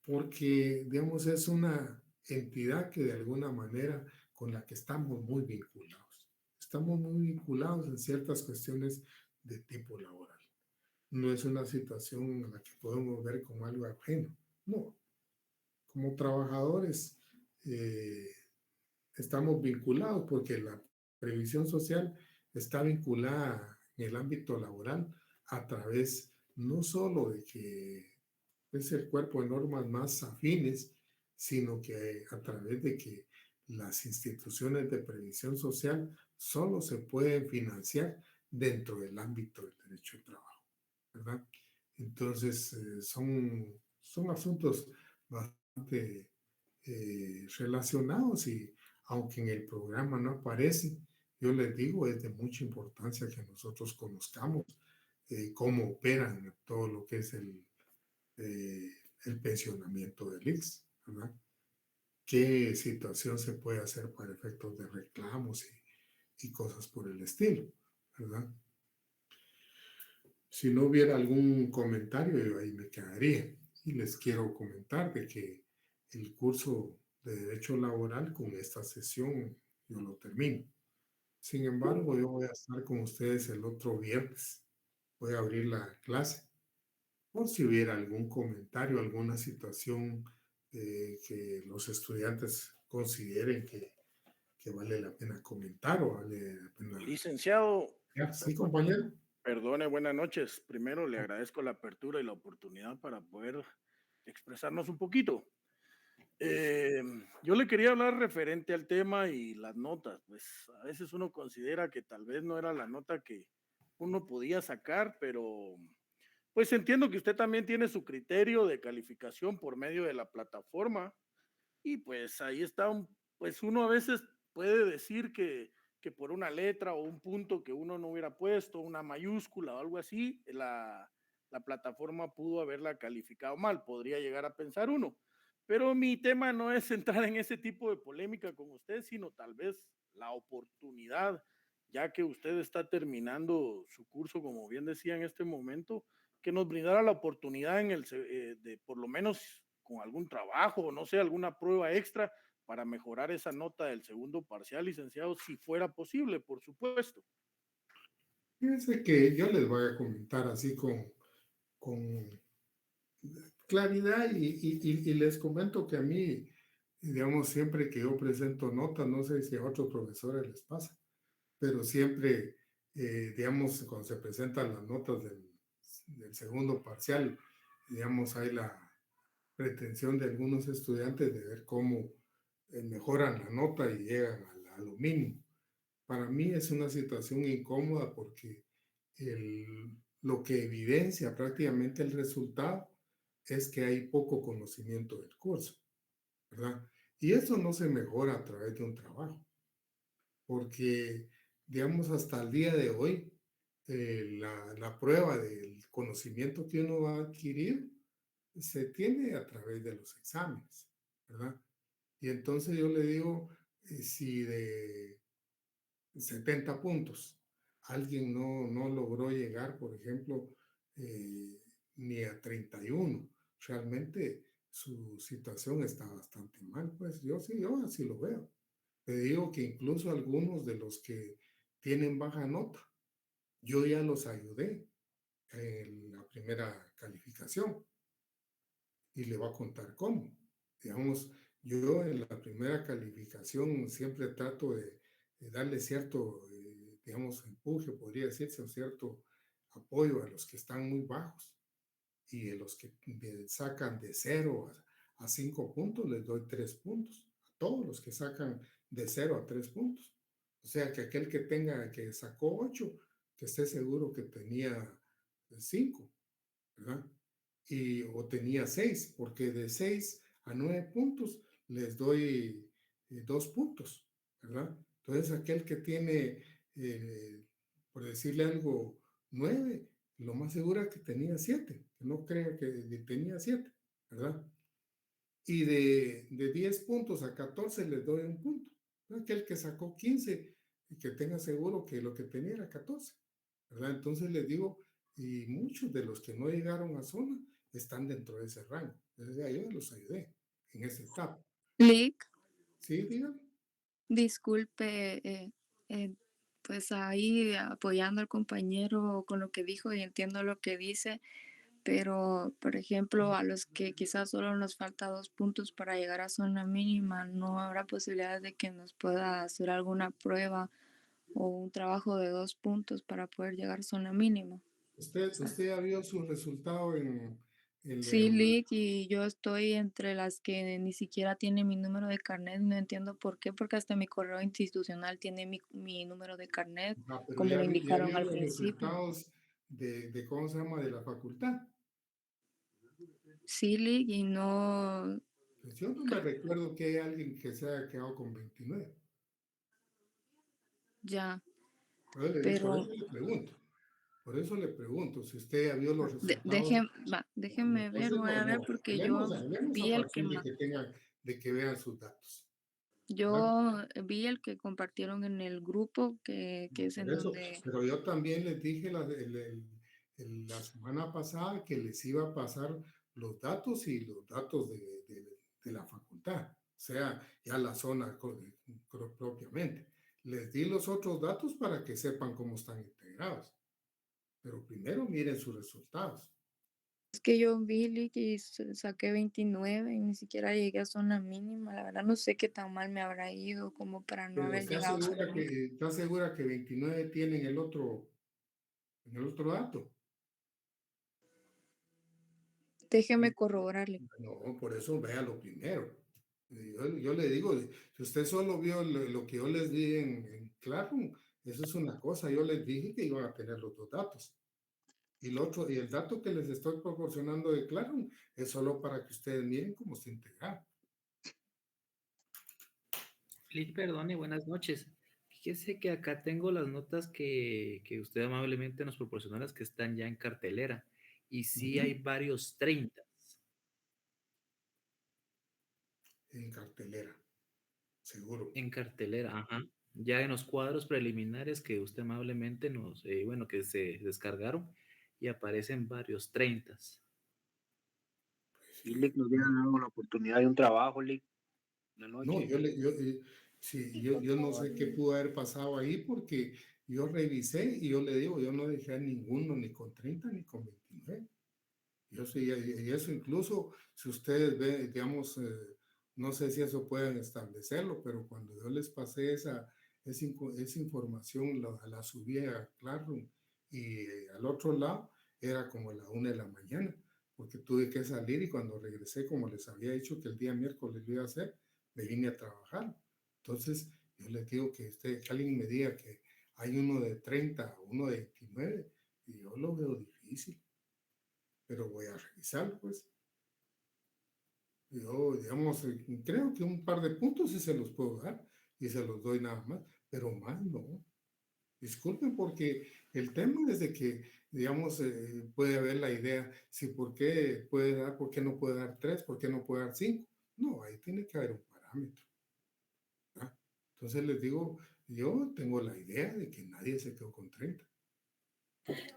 porque, digamos, es una entidad que de alguna manera con la que estamos muy vinculados. Estamos muy vinculados en ciertas cuestiones de tipo laboral. No es una situación a la que podemos ver como algo ajeno. No, como trabajadores eh, estamos vinculados porque la previsión social está vinculada en el ámbito laboral a través no solo de que es el cuerpo de normas más afines, sino que a través de que las instituciones de previsión social solo se pueden financiar dentro del ámbito del derecho de trabajo, ¿verdad? Entonces, son asuntos bastante relacionados y aunque en el programa no aparece, yo les digo, es de mucha importancia que nosotros conozcamos cómo operan todo lo que es el pensionamiento del ICS, ¿verdad? ¿Qué situación se puede hacer para efectos de reclamos y cosas por el estilo, ¿verdad? Si no hubiera algún comentario, yo ahí me quedaría. Y les quiero comentar de que el curso de Derecho Laboral con esta sesión yo lo termino. Sin embargo, yo voy a estar con ustedes el otro viernes. Voy a abrir la clase por si hubiera algún comentario, alguna situación que los estudiantes consideren que vale la pena comentar o vale la pena... Licenciado, Sí, compañero. perdone, buenas noches. Primero le agradezco la apertura y la oportunidad para poder expresarnos un poquito. Yo le quería hablar referente al tema y las notas. Pues a veces uno considera que tal vez no era la nota que uno podía sacar, pero pues entiendo que usted también tiene su criterio de calificación por medio de la plataforma y pues ahí está, pues uno a veces puede decir que por una letra o un punto que uno no hubiera puesto, una mayúscula o algo así, la plataforma pudo haberla calificado mal, podría llegar a pensar uno. Pero mi tema no es entrar en ese tipo de polémica con usted, sino tal vez la oportunidad, ya que usted está terminando su curso, como bien decía en este momento, que nos brindara la oportunidad de por lo menos con algún trabajo o no sé, alguna prueba extra para mejorar esa nota del segundo parcial, licenciado, si fuera posible, por supuesto. Fíjense que yo les voy a comentar así con claridad y les comento que a mí, digamos, siempre que yo presento notas, no sé si a otros profesores les pasa, pero siempre, digamos, cuando se presentan las notas del segundo parcial, digamos, hay la pretensión de algunos estudiantes de ver cómo mejoran la nota y llegan a lo mínimo. Para mí es una situación incómoda porque lo que evidencia prácticamente el resultado es que hay poco conocimiento del curso, ¿verdad? Y eso no se mejora a través de un trabajo, porque, digamos, hasta el día de hoy, la prueba del conocimiento que uno va a adquirir se tiene a través de los exámenes, ¿verdad? Y entonces yo le digo, si de 70 puntos alguien no logró llegar, por ejemplo, ni a 31, realmente su situación está bastante mal, pues yo así lo veo. Te digo que incluso algunos de los que tienen baja nota, yo ya los ayudé en la primera calificación y le voy a contar cómo. Digamos, yo en la primera calificación siempre trato de darle cierto, digamos, empuje, podría decirse, o cierto apoyo a los que están muy bajos y a los que sacan de 0 a 5 puntos, les doy 3 puntos. A todos los que sacan de 0 a 3 puntos. O sea, que aquel que sacó 8, que esté seguro que tenía 5, ¿verdad? O tenía 6, porque de 6 a 9 puntos les doy 2 puntos, ¿verdad? Entonces, aquel que tiene, por decirle algo, 9, lo más seguro es que tenía 7, que no crea que tenía 7, ¿verdad? Y de 10 puntos a 14 les doy 1 punto. Aquel que sacó 15, y que tenga seguro que lo que tenía era 14, ¿verdad? Entonces les digo, y muchos de los que no llegaron a zona están dentro de ese rango. Entonces, yo los ayudé en esa etapa. Lick, Sí, dígame. disculpe, pues ahí apoyando al compañero con lo que dijo y entiendo lo que dice, pero por ejemplo, a los que quizás solo nos falta 2 puntos para llegar a zona mínima, ¿no habrá posibilidad de que nos pueda hacer alguna prueba o un trabajo de 2 puntos para poder llegar a zona mínima? Usted ya vio su resultado en Sí, Lick, y yo estoy entre las que ni siquiera tiene mi número de carnet, no entiendo por qué, porque hasta mi correo institucional tiene mi número de carnet, pero como lo ya indicaron vio al los principio. resultados de ¿cómo se llama? De la facultad. Sí, Lick, y no, Pues yo no me recuerdo que hay alguien que se haya quedado con 29. ya, Por eso pero por eso le pregunto, si usted ya vio los resultados. déjeme ver, voy a ver, porque yo Hablemos vi a el que partir de que vean sus datos. yo vi el que compartieron en el grupo, que es en Por eso, donde, pero yo también les dije la semana pasada que les iba a pasar los datos y los datos de la facultad, o sea, ya la zona propiamente. Les di los otros datos para que sepan cómo están integrados, pero primero miren sus resultados. es que yo vi, Lick, y saqué 29 y ni siquiera llegué a zona mínima, la verdad no sé qué tan mal me habrá ido como para no Pero haber llegado a zona mínima. ¿está segura que 29 tienen en el otro dato? Déjeme corroborarle. No, por eso véalo primero. Yo le digo, si usted solo vio lo que yo les di en Classroom, eso es una cosa. Yo les dije que iban a tener los 2 datos. Y el dato que les estoy proporcionando de Classroom es solo para que ustedes miren cómo está integrado. Liz, perdone, buenas noches. Fíjese que acá tengo las notas que usted amablemente nos proporcionó, las que están ya en cartelera. Y sí hay varios 30. En cartelera, seguro. En cartelera, ajá. Ya en los cuadros preliminares que usted amablemente nos, bueno, que se descargaron y aparecen varios 30. Sí, Lick, nos dieron dado la oportunidad de un trabajo, Lick, una No, noche. yo no sé qué pudo haber pasado ahí porque yo revisé y yo le digo, yo no dejé a ninguno ni con 30 ni con 29. Yo sí, y eso incluso, si ustedes ven, digamos, no sé si eso pueden establecerlo, pero cuando yo les pasé esa información, la subí a Classroom y al otro lado era como la 1 de la mañana, porque tuve que salir y cuando regresé, como les había dicho que el día miércoles lo iba a hacer, me vine a trabajar. Entonces, yo les digo que alguien me diga que hay uno de 30, uno de 29, y yo lo veo difícil, pero voy a revisarlo, pues. Yo, digamos, creo que un par de puntos sí se los puedo dar y se los doy nada más, pero más no. Disculpen porque el tema es de que, digamos, puede haber la idea, si por qué puede dar, por qué no puede dar 3, por qué no puede dar 5. No, ahí tiene que haber un parámetro, ¿verdad? Entonces les digo, yo tengo la idea de que nadie se quedó con 30.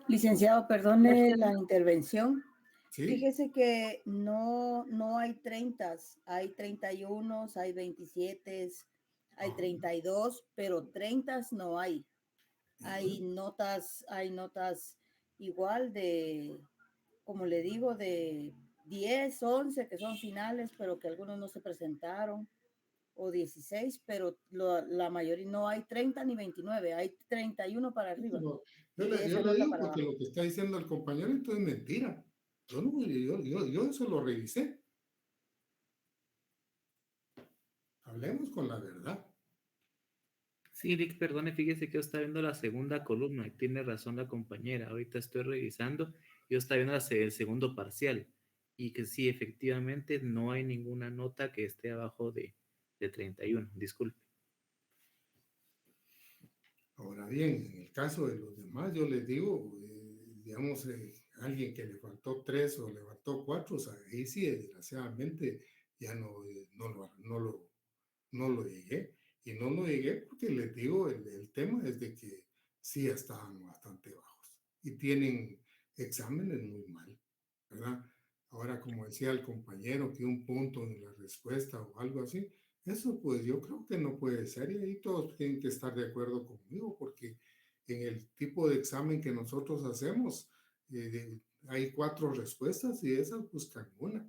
Licenciado, perdone la intervención. ¿Sí? Fíjese que no hay 30, hay 31, hay 27, hay 32, pero 30 no hay. Hay notas igual de, como le digo, de 10, 11 que son finales, pero que algunos no se presentaron, o 16, pero la mayoría no hay 30 ni 29, hay 31 para arriba. No, yo le digo porque lo que está diciendo el compañero esto es mentira. Yo eso lo revisé. Hablemos con la verdad. Sí, Rick, perdone, fíjese que yo estaba viendo la segunda columna y tiene razón la compañera. Ahorita estoy revisando, yo estaba viendo el segundo parcial y que sí, efectivamente, no hay ninguna nota que esté abajo de 31. Disculpe. Ahora bien, en el caso de los demás, yo les digo, digamos, alguien que le faltó 3 o le faltó 4, o sea, ahí sí, desgraciadamente, ya no lo llegué. Y no lo llegué porque les digo, el tema es de que sí estaban bastante bajos y tienen exámenes muy mal, ¿verdad? Ahora, como decía el compañero, que un punto en la respuesta o algo así, eso pues yo creo que no puede ser y ahí todos tienen que estar de acuerdo conmigo porque en el tipo de examen que nosotros hacemos, hay 4 respuestas y esas buscan una.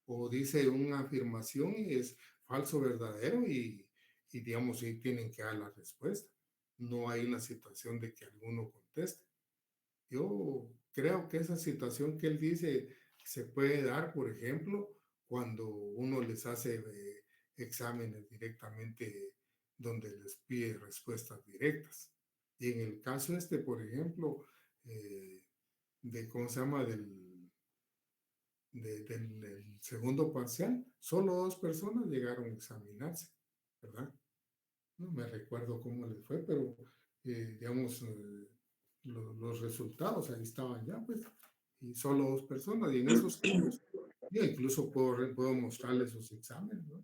O dice una afirmación y es falso, verdadero y digamos, ahí tienen que dar la respuesta. No hay una situación de que alguno conteste. Yo creo que esa situación que él dice se puede dar, por ejemplo, cuando uno les hace exámenes directamente donde les pide respuestas directas. Y en el caso este, por ejemplo, de cómo se llama, del segundo parcial, solo 2 personas llegaron a examinarse, ¿verdad? No me recuerdo cómo les fue, pero digamos, los resultados ahí estaban ya, pues, y solo 2 personas, y en esos casos, yo incluso puedo mostrarles sus exámenes, ¿no?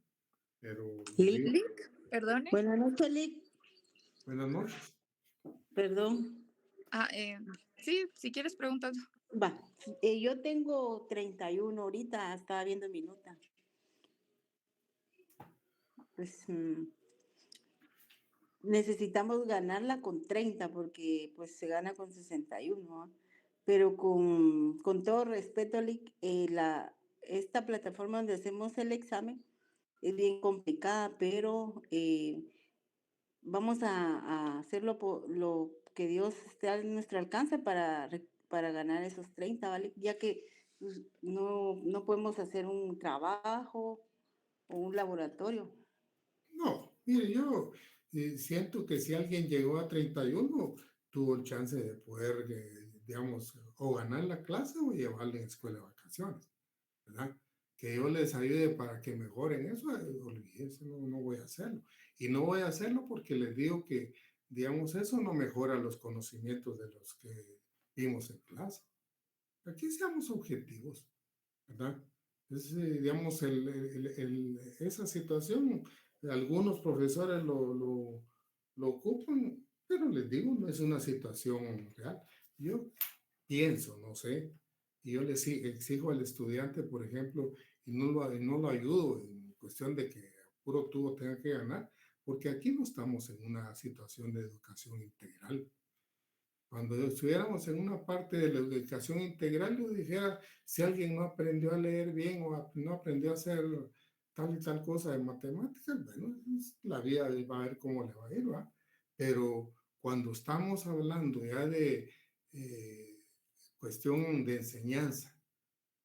Pero, digo, Lick, perdone. Buenas noches, Lick. buenas noches. Perdón. Sí, si quieres preguntar. Va, yo tengo 31 ahorita, estaba viendo mi nota. Pues necesitamos ganarla con 30 porque pues se gana con 61, ¿no? Pero con todo respeto, Lick, esta plataforma donde hacemos el examen es bien complicada, pero vamos a hacer lo que Dios esté a nuestro alcance para ganar esos 30, ¿vale? Ya que pues, no podemos hacer un trabajo o un laboratorio. No, mire, yo siento que si alguien llegó a 31, tuvo el chance de poder, digamos, o ganar la clase o llevarle en escuela de vacaciones, ¿verdad? Que yo les ayude para que mejoren eso, olvídense, no voy a hacerlo. Y no voy a hacerlo porque les digo que, digamos, eso no mejora los conocimientos de los que vimos en clase. Aquí seamos objetivos, ¿verdad? Es, digamos, esa situación, algunos profesores lo ocupan, pero les digo, no es una situación real. Yo pienso, no sé, y yo le exijo al estudiante, por ejemplo, y no lo ayudo en cuestión de que puro tubo tenga que ganar, porque aquí no estamos en una situación de educación integral. Cuando estuviéramos en una parte de la educación integral, yo dijera, si alguien no aprendió a leer bien o no aprendió a hacer tal y tal cosa de matemáticas, bueno, la vida va a ver cómo le va a ir, ¿va? Pero cuando estamos hablando ya de cuestión de enseñanza,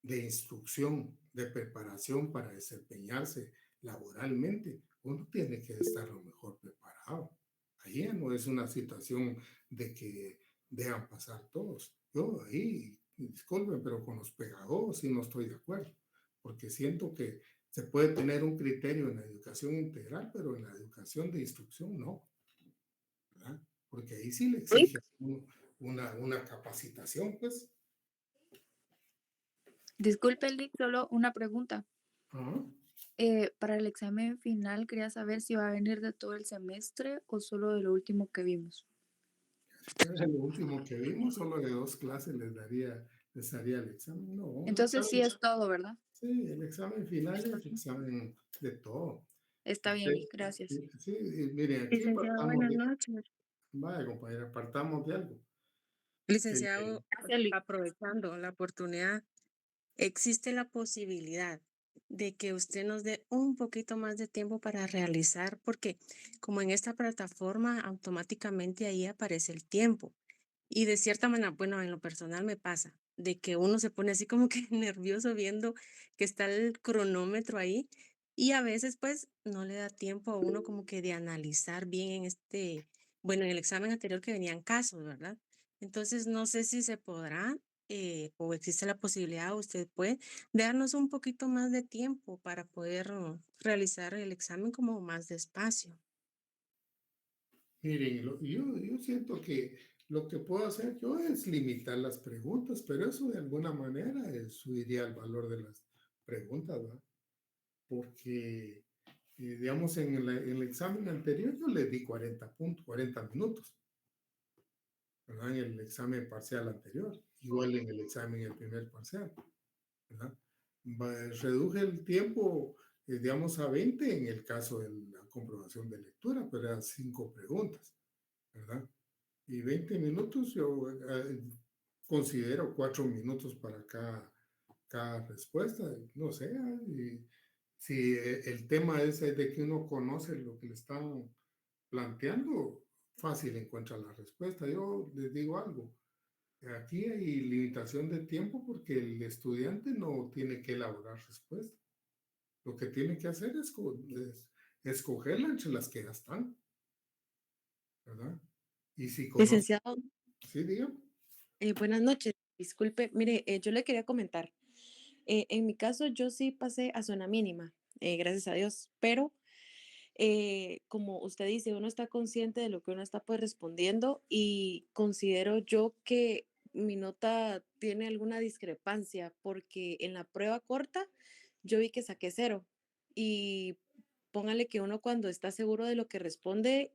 de instrucción, de preparación para desempeñarse laboralmente, uno tiene que estar lo mejor preparado. Ahí no es una situación de que dejan pasar todos. Yo ahí, disculpen, pero con los pedagogos sí no estoy de acuerdo, porque siento que se puede tener un criterio en la educación integral, pero en la educación de instrucción no, ¿verdad? Porque ahí sí le exige una capacitación, pues. Disculpe, Lick, solo una pregunta. Ajá. Para el examen final, quería saber si va a venir de todo el semestre o solo de lo último que vimos. Lo último que vimos, solo de 2 clases les daría el examen. No, Entonces sí es todo, ¿verdad? Sí, el examen final es el examen de todo. Está bien, Lick, gracias. Sí, miren, aquí Licenciado, partamos buenas de... noches. Vaya, compañera, partamos de algo. Licenciado, Gracias, Lick. aprovechando la oportunidad, existe la posibilidad de que usted nos dé un poquito más de tiempo para realizar, porque como en esta plataforma automáticamente ahí aparece el tiempo. Y de cierta manera, bueno, en lo personal me pasa, de que uno se pone así como que nervioso viendo que está el cronómetro ahí y a veces pues no le da tiempo a uno como que de analizar bien en bueno, en el examen anterior que venían casos, ¿verdad? Entonces no sé si se podrá o existe la posibilidad, usted puede darnos un poquito más de tiempo para poder realizar el examen como más despacio. Miren, yo siento que lo que puedo hacer yo es limitar las preguntas, pero eso de alguna manera subiría el valor de las preguntas, ¿verdad? Porque, digamos, en el examen anterior yo le di 40 puntos, 40 minutos, ¿verdad? En el examen parcial anterior, igual en el examen, el primer parcial, ¿verdad? Reduje el tiempo, digamos, a 20 en el caso de la comprobación de lectura, pero eran 5 preguntas, ¿verdad? Y 20 minutos yo considero 4 minutos para cada respuesta, no sé, y si el tema es de que uno conoce lo que le están planteando, fácil encuentra la respuesta. Yo les digo algo, aquí hay limitación de tiempo porque el estudiante no tiene que elaborar respuesta. Lo que tiene que hacer es escogerla entre las que ya están, ¿verdad? Y si conoce, Licenciado, sí, dígame. buenas noches. Disculpe, mire, yo le quería comentar. En mi caso, yo sí pasé a zona mínima, gracias a Dios, pero como usted dice, uno está consciente de lo que uno está pues respondiendo y considero yo que mi nota tiene alguna discrepancia porque en la prueba corta yo vi que saqué 0 y póngale que uno cuando está seguro de lo que responde,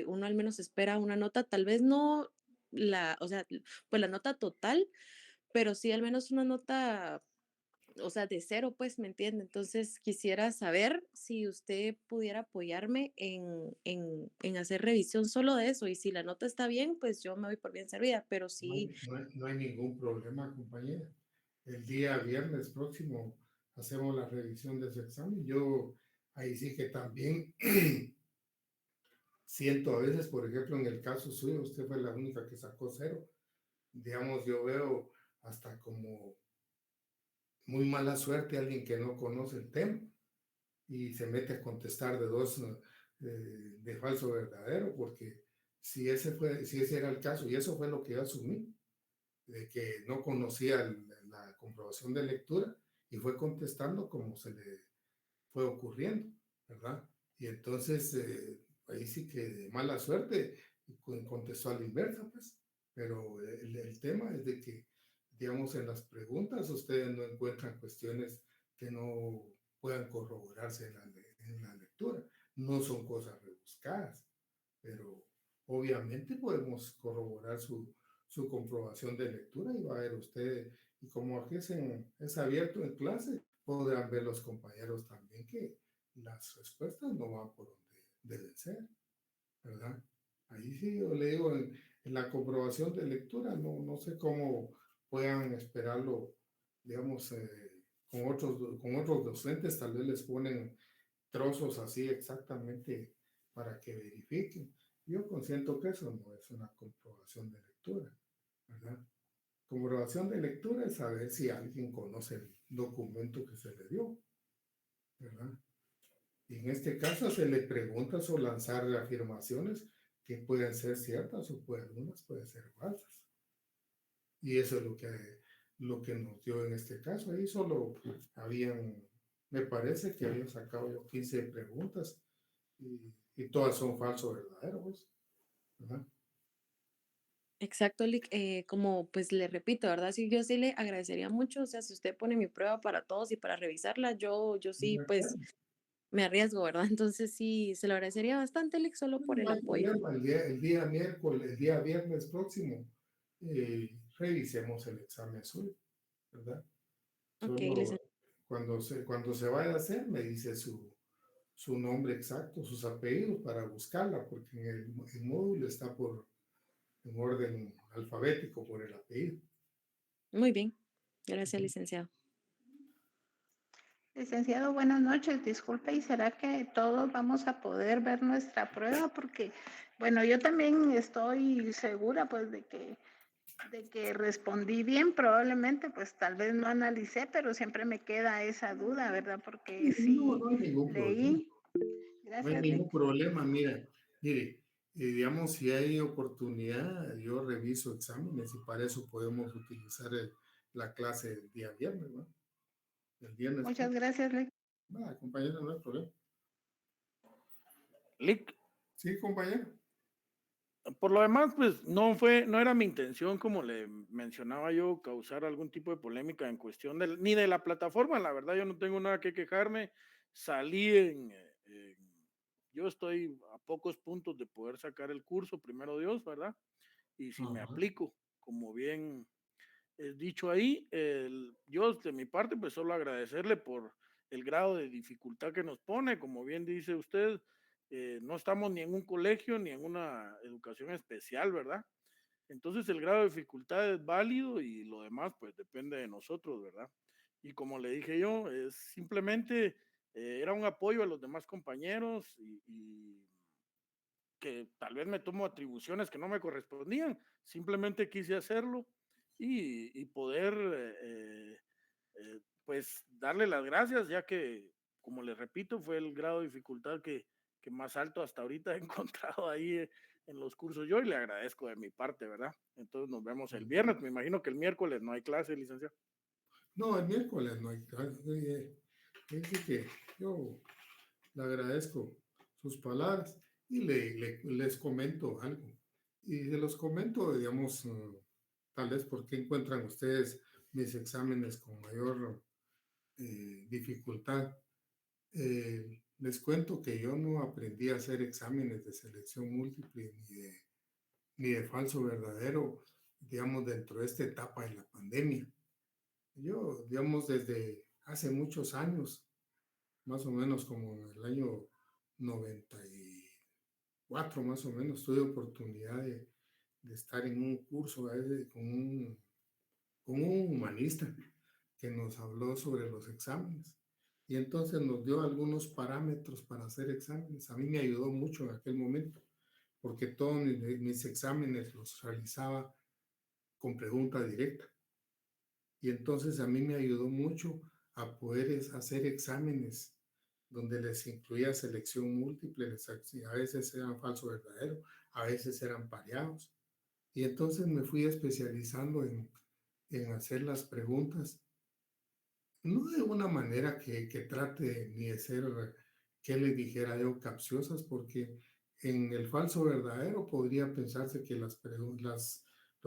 uno al menos espera una nota, tal vez no o sea, pues la nota total, pero sí al menos una nota, o sea, de 0, pues, ¿me entiende? Entonces, quisiera saber si usted pudiera apoyarme en hacer revisión solo de eso, y si la nota está bien, pues yo me voy por bien servida, pero No sí, no hay ningún problema, compañera. El día viernes próximo hacemos la revisión de su examen. Yo ahí sí que también siento a veces, por ejemplo, en el caso suyo, usted fue la única que sacó 0. Digamos, yo veo hasta como muy mala suerte a alguien que no conoce el tema y se mete a contestar de dos de falso verdadero, porque si ese era el caso, y eso fue lo que yo asumí, de que no conocía la comprobación de lectura y fue contestando como se le fue ocurriendo, ¿verdad? Y entonces ahí sí que de mala suerte contestó a la inversa, pues. Pero el tema es de que, digamos, en las preguntas ustedes no encuentran cuestiones que no puedan corroborarse en la lectura. No son cosas rebuscadas, pero obviamente podemos corroborar su comprobación de lectura y va a ver usted, y como aquí es abierto en clase, podrán ver los compañeros también que las respuestas no van por donde deben ser, ¿verdad? Ahí sí yo le digo, en la comprobación de lectura, no sé cómo puedan esperarlo, digamos, con otros docentes, tal vez les ponen trozos así exactamente para que verifiquen. Yo consiento que eso no es una comprobación de lectura, ¿verdad? Comprobación de lectura es saber si alguien conoce el documento que se le dio, ¿verdad? Y en este caso se le pregunta o lanzar afirmaciones que pueden ser ciertas o algunas pueden ser falsas. Y eso es lo que nos dio en este caso. Ahí solo me parece que habían sacado yo 15 preguntas y todas son falsos verdaderos, ¿verdad? exacto, como pues le repito, ¿verdad? Sí, yo sí le agradecería mucho, o sea, si usted pone mi prueba para todos y para revisarla, yo sí, pues, me arriesgo, ¿verdad? Entonces sí, se lo agradecería bastante, Lick, solo por el No hay apoyo. problema. El día miércoles, el día viernes próximo, revisemos el examen suyo, ¿verdad? Ok, Solo cuando se vaya a hacer, me dice su nombre exacto, sus apellidos para buscarla, porque en el módulo está en orden alfabético por el apellido. muy bien, gracias, licenciado. Licenciado, buenas noches. Disculpe, ¿y será que todos vamos a poder ver nuestra prueba? Porque, bueno, yo también estoy segura, pues, de que respondí bien. Probablemente, pues, tal vez no analicé, pero siempre me queda esa duda, ¿verdad? Porque sí No hay ningún problema. leí. No hay Gracias, ningún Lick. problema. Mire, Y digamos, si hay oportunidad, yo reviso exámenes y para eso podemos utilizar la clase del día viernes, ¿no? El viernes. Muchas gracias, Lick. Compañero, no hay problema. Lick. Sí, compañero. Por lo demás, pues no era mi intención, como le mencionaba yo, causar algún tipo de polémica en cuestión ni de la plataforma. La verdad, yo no tengo nada que quejarme. Salí yo estoy a pocos puntos de poder sacar el curso, primero Dios, ¿verdad? Y si me aplico, como bien es dicho ahí, yo de mi parte, pues solo agradecerle por el grado de dificultad que nos pone, como bien dice usted, no estamos ni en un colegio ni en una educación especial, ¿verdad? Entonces el grado de dificultad es válido y lo demás pues depende de nosotros, ¿verdad? Y como le dije yo, es simplemente era un apoyo a los demás compañeros y que tal vez me tomo atribuciones que no me correspondían, simplemente quise hacerlo y poder pues darle las gracias, ya que, como les repito, fue el grado de dificultad que más alto hasta ahorita he encontrado ahí en los cursos yo y le agradezco de mi parte, ¿verdad? Entonces nos vemos el viernes, me imagino que el miércoles no hay clase, licenciado. No, el miércoles no hay clase. Dice que yo le agradezco sus palabras y les comento algo. Y se los comento, digamos, tal vez porque encuentran ustedes mis exámenes con mayor dificultad. Les cuento que yo no aprendí a hacer exámenes de selección múltiple ni de falso verdadero, digamos, dentro de esta etapa de la pandemia. Yo, digamos, desde hace muchos años, más o menos como en el año 94, más o menos, tuve oportunidad de estar en un curso con un humanista que nos habló sobre los exámenes. Y entonces nos dio algunos parámetros para hacer exámenes. A mí me ayudó mucho en aquel momento, porque todos mis exámenes los realizaba con pregunta directa. Y entonces a mí me ayudó mucho a poder hacer exámenes donde les incluía selección múltiple, a veces eran falso verdadero, a veces eran pareados. Y entonces me fui especializando en hacer las preguntas, no de una manera que trate ni de ser, que le dijera yo, capciosas, porque en el falso verdadero podría pensarse que los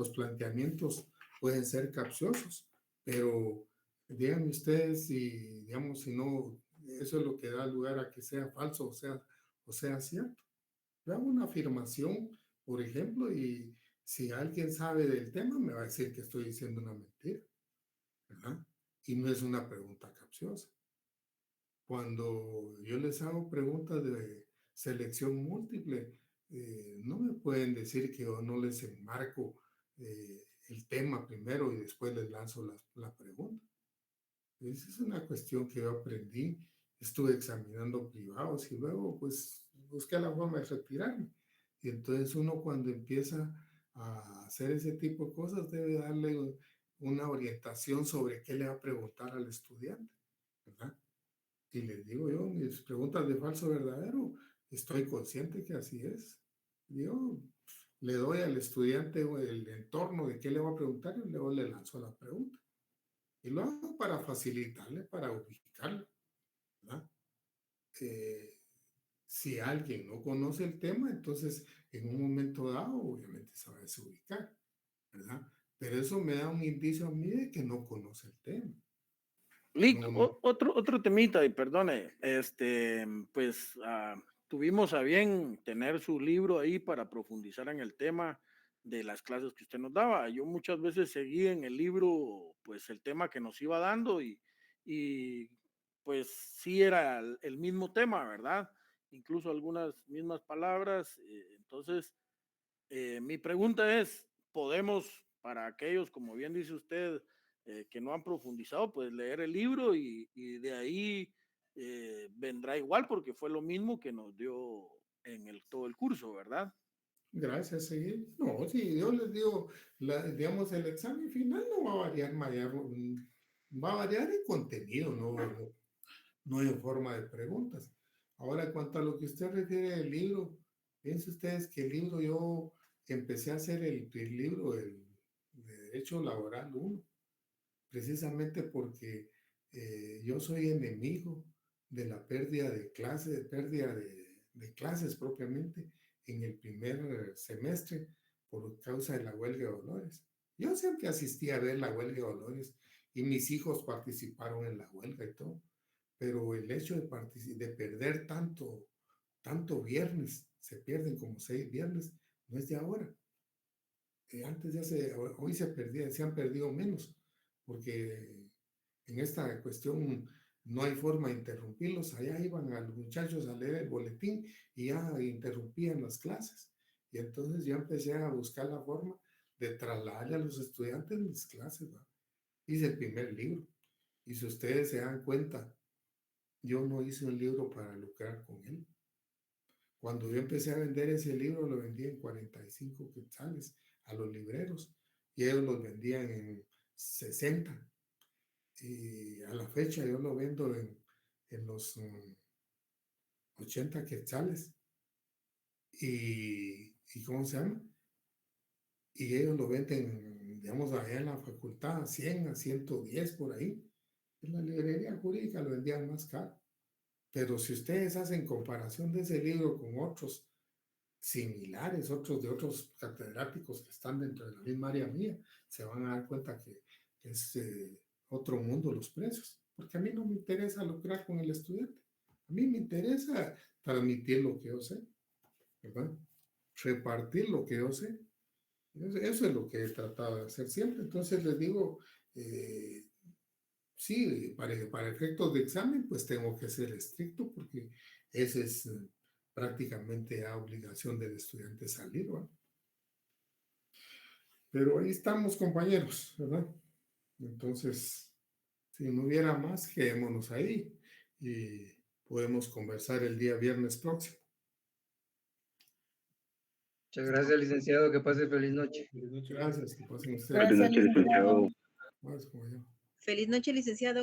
planteamientos pueden ser capciosos, pero díganme ustedes si, digamos, si no, eso es lo que da lugar a que sea falso o sea cierto. Yo hago una afirmación, por ejemplo, y si alguien sabe del tema, me va a decir que estoy diciendo una mentira, ¿verdad? Y no es una pregunta capciosa. Cuando yo les hago preguntas de selección múltiple, no me pueden decir que yo no les enmarco el tema primero y después les lanzo la pregunta. Esa es una cuestión que yo aprendí. Estuve examinando privados y luego pues busqué la forma de retirarme. Y entonces uno cuando empieza a hacer ese tipo de cosas debe darle una orientación sobre qué le va a preguntar al estudiante, ¿verdad? Y les digo yo, mis preguntas de falso verdadero, estoy consciente que así es. Yo le doy al estudiante el entorno de qué le va a preguntar y luego le lanzo la pregunta. Y lo hago para facilitarle, para ubicarlo, ¿verdad? Si alguien no conoce el tema, entonces en un momento dado, obviamente se va a desubicar, ¿verdad? Pero eso me da un indicio a mí de que no conoce el tema. Lick, otro temita, y perdone, pues tuvimos a bien tener su libro ahí para profundizar en el tema de las clases que usted nos daba. Yo muchas veces seguí en el libro, pues el tema que nos iba dando y pues sí era el mismo tema, ¿verdad? Incluso algunas mismas palabras. Entonces, mi pregunta es, ¿podemos, para aquellos, como bien dice usted, que no han profundizado, pues leer el libro y de ahí vendrá igual porque fue lo mismo que nos dio en todo el curso, ¿verdad? Gracias, sí. No, sí, yo les digo, digamos, el examen final no va a variar, va a variar en contenido, no en forma de preguntas. Ahora, en cuanto a lo que usted refiere del libro, Piensen ustedes que el libro, yo empecé a hacer el libro de Derecho Laboral 1, precisamente porque yo soy enemigo de la pérdida de clases, de pérdida de clases propiamente en el primer semestre por causa de la huelga de Dolores. Yo siempre asistí a ver la huelga de Dolores y mis hijos participaron en la huelga y todo, pero el hecho de perder tanto viernes, se pierden como 6 viernes, no es de ahora. Antes hoy se han perdido menos, porque en esta cuestión no hay forma de interrumpirlos. Allá iban a los muchachos a leer el boletín y ya interrumpían las clases. Y entonces yo empecé a buscar la forma de trasladarle a los estudiantes mis clases, ¿va? Hice el primer libro. Y si ustedes se dan cuenta, yo no hice un libro para lucrar con él. Cuando yo empecé a vender ese libro, lo vendí en 45 quetzales a los libreros y ellos los vendían en 60. Y a la fecha yo lo vendo en los 80 quetzales. ¿Y cómo se llama? Y ellos lo venden, digamos, allá en la facultad a 100, a 110 por ahí. En la librería jurídica lo vendían más caro. Pero si ustedes hacen comparación de ese libro con otros similares, otros de otros catedráticos que están dentro de la misma área mía, se van a dar cuenta que es otro mundo los precios. Porque a mí no me interesa lucrar con el estudiante. A mí me interesa transmitir lo que yo sé, ¿verdad? Repartir lo que yo sé. Eso es lo que he tratado de hacer siempre. Entonces les digo, sí, para efectos de examen, pues tengo que ser estricto porque esa es prácticamente la obligación del estudiante salir, ¿verdad? Pero ahí estamos, compañeros, ¿verdad? Entonces, si no hubiera más, quedémonos ahí y podemos conversar el día viernes próximo. Muchas gracias, licenciado. Que pase feliz noche. Gracias, que pasen ustedes. Gracias, licenciado. Más como yo. Feliz noche, licenciado.